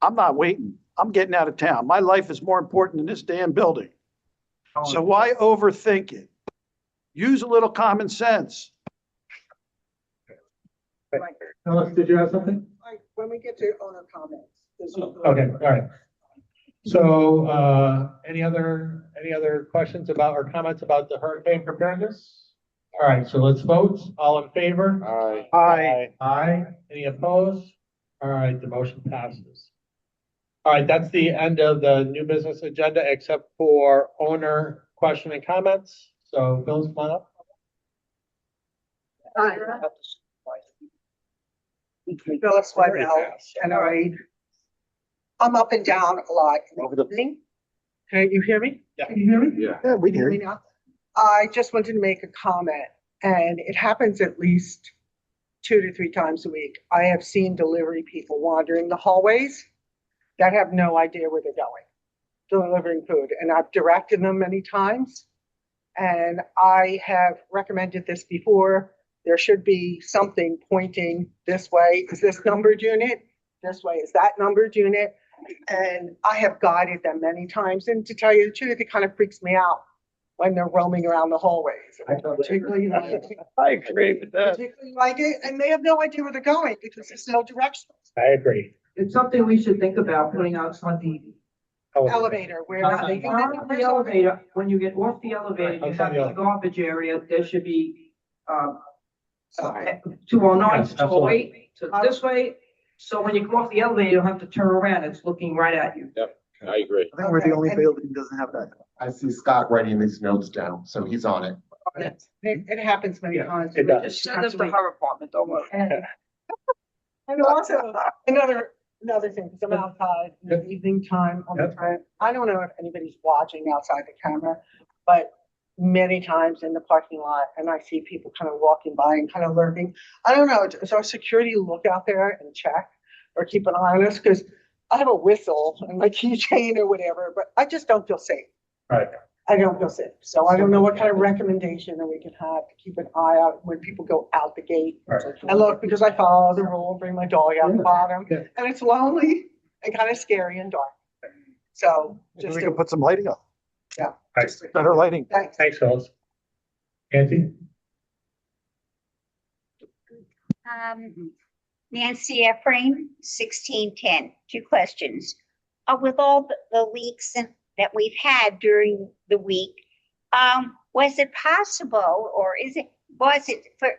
I'm not waiting. I'm getting out of town. My life is more important than this damn building. So why overthink it? Use a little common sense. Phyllis, did you have something? When we get to owner comments. Okay, all right. So, any other questions about or comments about the hurricane preparedness? All right, so let's vote. All in favor? Aye. Aye. Aye. Any opposed? All right, the motion passes. All right, that's the end of the new business agenda, except for owner question and comments. So, Phyllis, come on up. Phyllis Whitell, and I'm up and down a lot. Can you hear me? Yeah. Can you hear me? Yeah, we hear you. Now? I just wanted to make a comment, and it happens at least 2 to 3 times a week. I have seen delivery people wandering the hallways that have no idea where they're going, delivering food, and I've directed them many times. And I have recommended this before. There should be something pointing this way. Is this numbered unit? This way is that numbered unit. And I have guided them many times. And to tell you the truth, it kind of freaks me out when they're roaming around the hallways. I agree with that. Particularly like it, and they have no idea where they're going because there's no directions. I agree. It's something we should think about putting out on the Elevator, where they on the elevator, when you get off the elevator, you have the garbage area, there should be, 209 to 208, to this way. So when you come off the elevator, you don't have to turn around, it's looking right at you. Yep, I agree. I think we're the only building that doesn't have that. I see Scott writing his notes down, so he's on it. It happens many times. it does. Just send us the her apartment, don't worry. And also, another thing, because I'm outside in the evening time all the time. I don't know if anybody's watching outside the camera, but many times in the parking lot, and I see people kind of walking by and kind of lurking. I don't know, does our security look out there and check or keep an eye on us? Because I have a whistle and my keychain or whatever, but I just don't feel safe. Right. I don't feel safe. So I don't know what kind of recommendation that we can have to keep an eye out when people go out the gate. Right. And look, because I follow the rule, bring my dog out the bottom, and it's lonely and kind of scary and dark. So Maybe we can put some lighting up. Yeah. Thanks. Better lighting. Thanks, Phyllis. Nancy? Nancy Efrain, 1610. 2 questions. With all the leaks that we've had during the week, was it possible, or was it for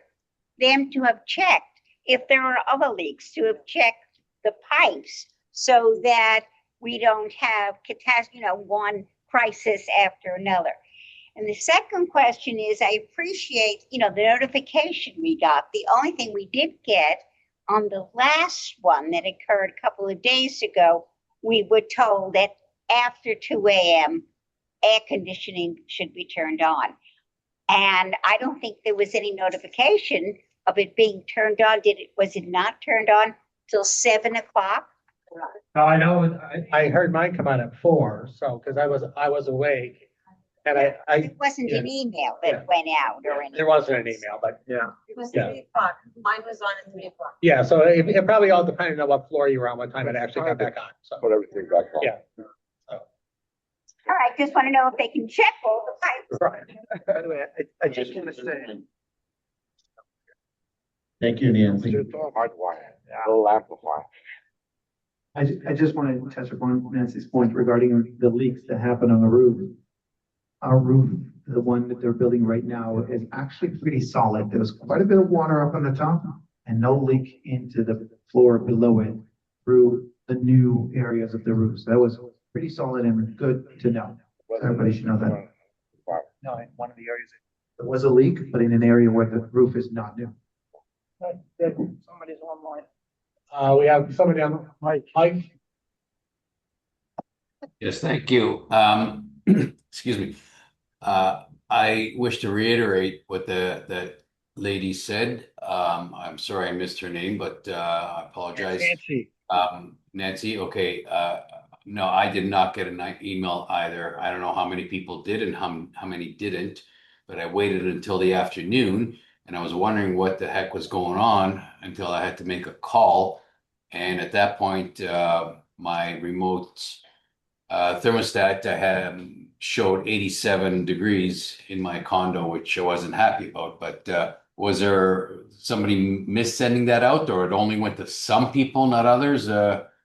them to have checked if there are other leaks, to have checked the pipes so that we don't have one crisis after another? And the second question is, I appreciate, the notification we got. The only thing we did get on the last one that occurred a couple of days ago, we were told that after 2 a.m., air conditioning should be turned on. And I don't think there was any notification of it being turned on. Was it not turned on till 7 o'clock? Now, I know, I heard mine come on at 4, so, because I was awake. And It wasn't an email that went out or anything. There wasn't an email, but yeah. It was Yeah. 3 o'clock. Mine was on at 3 o'clock. Yeah, so it probably all depended on what floor you were on, what time it actually got back on, so. Put everything back on. Yeah. All right, just want to know if they can check all the pipes. Right. By the way, I just want to say. Thank you, Nancy. Hardwire, little amplifier. I just want to touch upon Nancy's point regarding the leaks that happen on the roof. Our roof, the one that they're building right now, is actually pretty solid. There's quite a bit of water up on the top and no leak into the floor below it through the new areas of the roof. So that was pretty solid and good to know. Everybody should know that. No, in one of the areas. There was a leak, but in an area where the roof is not new. Somebody's online. We have somebody on, Mike. Yes, thank you. Excuse me. I wish to reiterate what that lady said. I'm sorry I missed her name, but I apologize. Nancy. Nancy, okay. No, I did not get an email either. I don't know how many people did and how many didn't, but I waited until the afternoon and I was wondering what the heck was going on until I had to make a call. And at that point, my remote thermostat I had showed 87 degrees in my condo, which I wasn't happy about. But was there somebody missending that out, or it only went to some people, not others?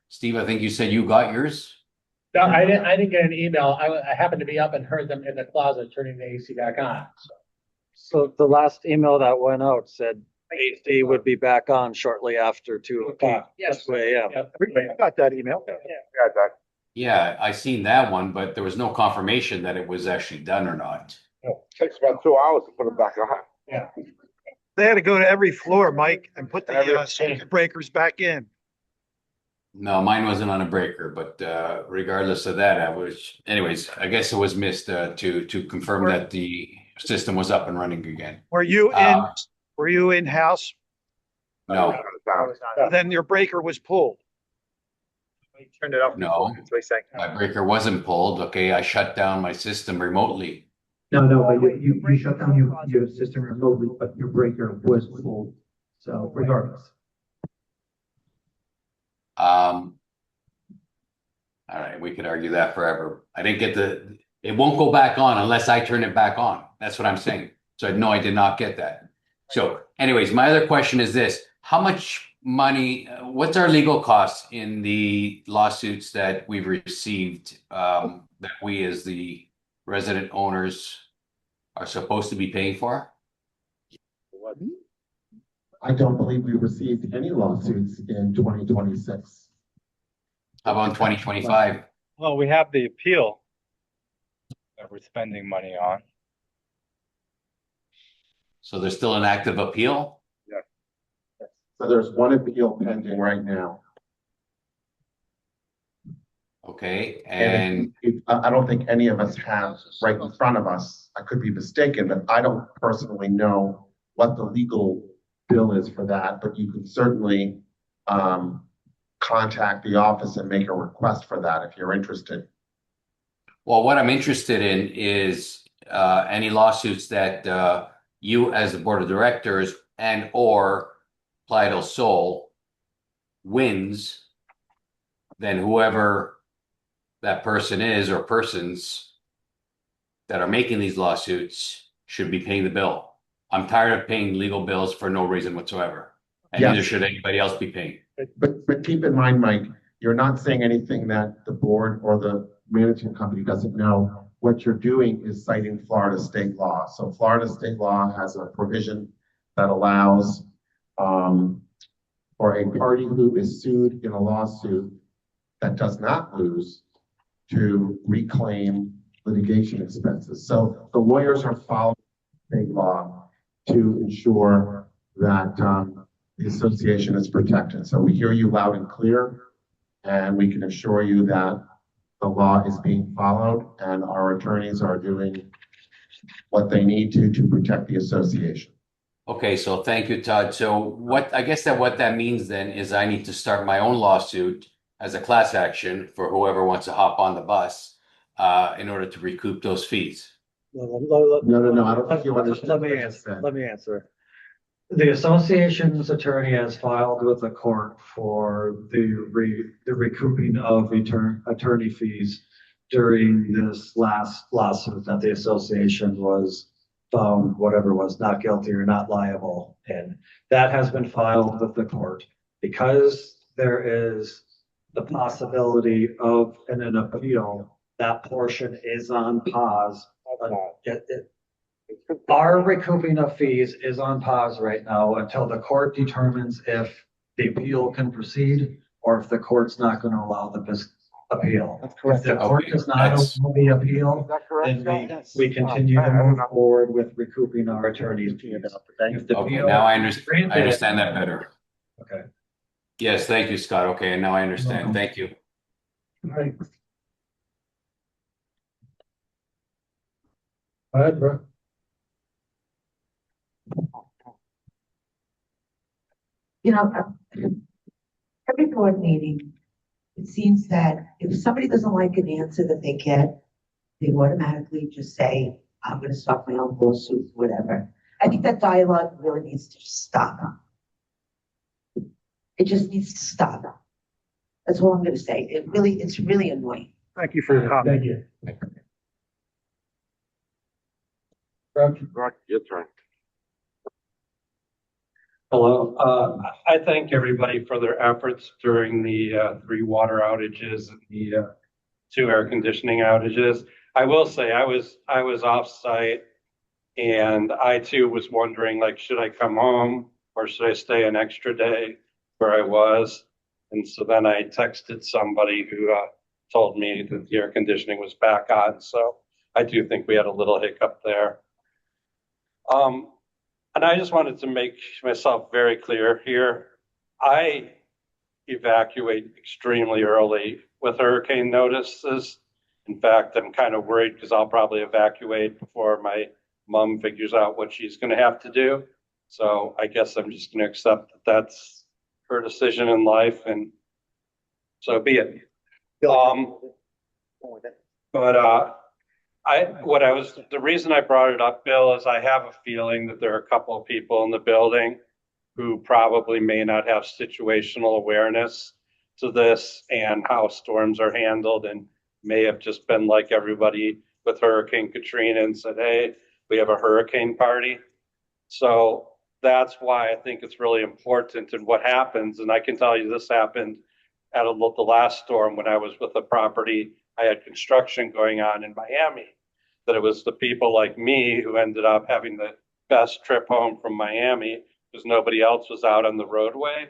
Steve, I think you said you got yours. No, I didn't get an email. I happened to be up and heard them in the closet turning the AC back on. So the last email that went out said AC would be back on shortly after 2:00. Yes. 2 a.m. I got that email. Yeah, I seen that one, but there was no confirmation that it was actually done or not. Takes about 2 hours to put it back on. Yeah. They had to go to every floor, Mike, and put the circuit breakers back in. No, mine wasn't on a breaker, but regardless of that, anyways, I guess it was missed to confirm that the system was up and running again. Were you in house? No, Then your breaker was pulled. Turned it off. no, That's what he's saying. my breaker wasn't pulled. Okay, I shut down my system remotely. No, but you shut down your system remotely, but your breaker was full. So regardless. All right, we could argue that forever. I didn't get it won't go back on unless I turn it back on. That's what I'm saying. So no, I did not get that. So anyways, my other question is this: how much money, what's our legal costs in the lawsuits that we've received, that we as the resident owners are supposed to be paying for? I don't believe we received any lawsuits in 2026. How about 2025? Well, we have the appeal that we're spending money on. So there's still an active appeal? So there's one appeal pending right now. Okay, And I don't think any of us have right in front of us. I could be mistaken, but I don't personally know what the legal bill is for that, but you can certainly contact the office and make a request for that if you're interested. well, what I'm interested in is any lawsuits that you as the board of directors and or Playa del Sol wins, then whoever that person is or persons that are making these lawsuits should be paying the bill. I'm tired of paying legal bills for no reason whatsoever. And neither should anybody else be paying. But keep in mind, Mike, you're not saying anything that the board or the management company doesn't know. What you're doing is citing Florida state law. So Florida state law has a provision that allows for a party who is sued in a lawsuit that does not lose to reclaim litigation expenses. So the lawyers are following state law to ensure that the association is protected. So we hear you loud and clear, and we can assure you that the law is being followed and our attorneys are doing what they need to protect the association. Okay, so thank you, Todd. So I guess what that means then is I need to start my own lawsuit as a class action for whoever wants to hop on the bus in order to recoup those fees. No, I don't think you understand. Let me answer. The association's attorney has filed with the court for the recouping of attorney fees during this last lawsuit that the association was found, whatever was not guilty or not liable. And that has been filed with the court. Because there is the possibility of an appeal, that portion is on pause. Our recouping of fees is on pause right now until the court determines if the appeal can proceed or if the court's not going to allow the appeal. That's correct. If the court does not allow the appeal, then we continue to move forward with recouping our attorney's fees. If the Okay, appeal now I is granted- understand that better. Okay. Yes, thank you, Scott. Okay, and now I understand. Thank you. Right. Go ahead, bro. You know, every board meeting, it seems that if somebody doesn't like an answer that they get, they automatically just say, I'm gonna start my own lawsuit, whatever. I think that dialogue really needs to stop. It just needs to stop. That's all I'm gonna say. It's really annoying. Thank you for your comment. Thank you. Your turn. Hello. I thank everybody for their efforts during the 3 water outages and the 2 air conditioning outages. I will say I was off site, and I too was wondering, like, should I come home or should I stay an extra day where I was? And so then I texted somebody who told me that the air conditioning was back on. So I do think we had a little hiccup there. And I just wanted to make myself very clear here. I evacuate extremely early with hurricane notices. In fact, I'm kind of worried because I'll probably evacuate before my mom figures out what she's going to have to do. So I guess I'm just going to accept that that's her decision in life, and so be it. The reason I brought it up, Bill, is I have a feeling that there are a couple of people in the building who probably may not have situational awareness to this and how storms are handled, and may have just been like everybody with Hurricane Katrina and said, hey, we have a hurricane party. So that's why I think it's really important. And what happens, and I can tell you this happened at the last storm when I was with a property, I had construction going on in Miami, that it was the people like me who ended up having the best trip home from Miami because nobody else was out on the roadway.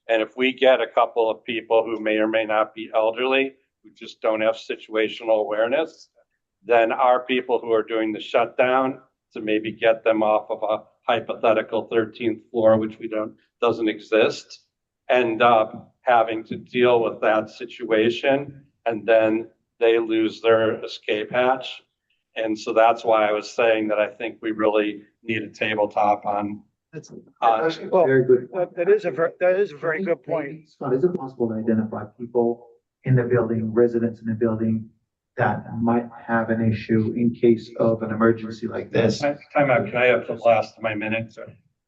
And if we get a couple of people who may or may not be elderly, who just don't have situational awareness, then our people who are doing the shutdown to maybe get them off of a hypothetical 13th floor, which doesn't exist, end up having to deal with that situation, and then they lose their escape hatch. And so that's why I was saying that I think we really need a tabletop on. Well, Very good. that is a very good point. Scott, is it possible to identify people in the building, residents in the building that might have an issue in case of an emergency like this? Time out. Can I have the last of my minutes?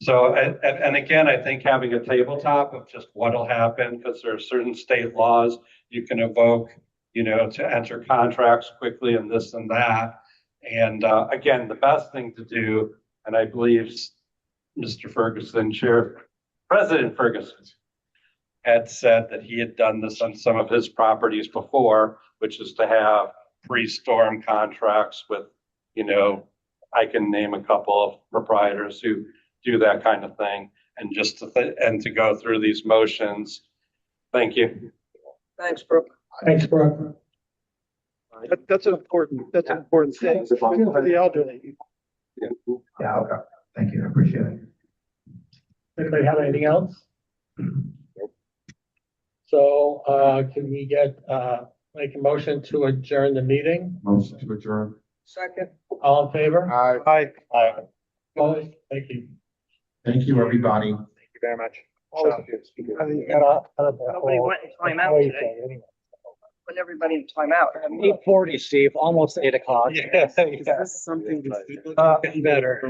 So, and again, I think having a tabletop of just what'll happen, because there are certain state laws you can evoke, to enter contracts quickly and this and that. And again, the best thing to do, and I believe Mr. Ferguson, President Ferguson, had said that he had done this on some of his properties before, which is to have pre-storm contracts with, I can name a couple of proprietors who do that kind of thing, and just to go through these motions. Thank you. Thanks, Brooke. Thanks, Brooke. That's an important thing for the elderly. Yeah, okay. Thank you. I appreciate it. Anybody have anything else? So, can we make a motion to adjourn the meeting? Motion to adjourn. Second. All in favor? Aye. Opposed? Thank you. Thank you, everybody. Thank you very much. Nobody went in timeout today. Put everybody in timeout. 8:40, Steve, almost 8 o'clock. Yeah. Is this something? Better.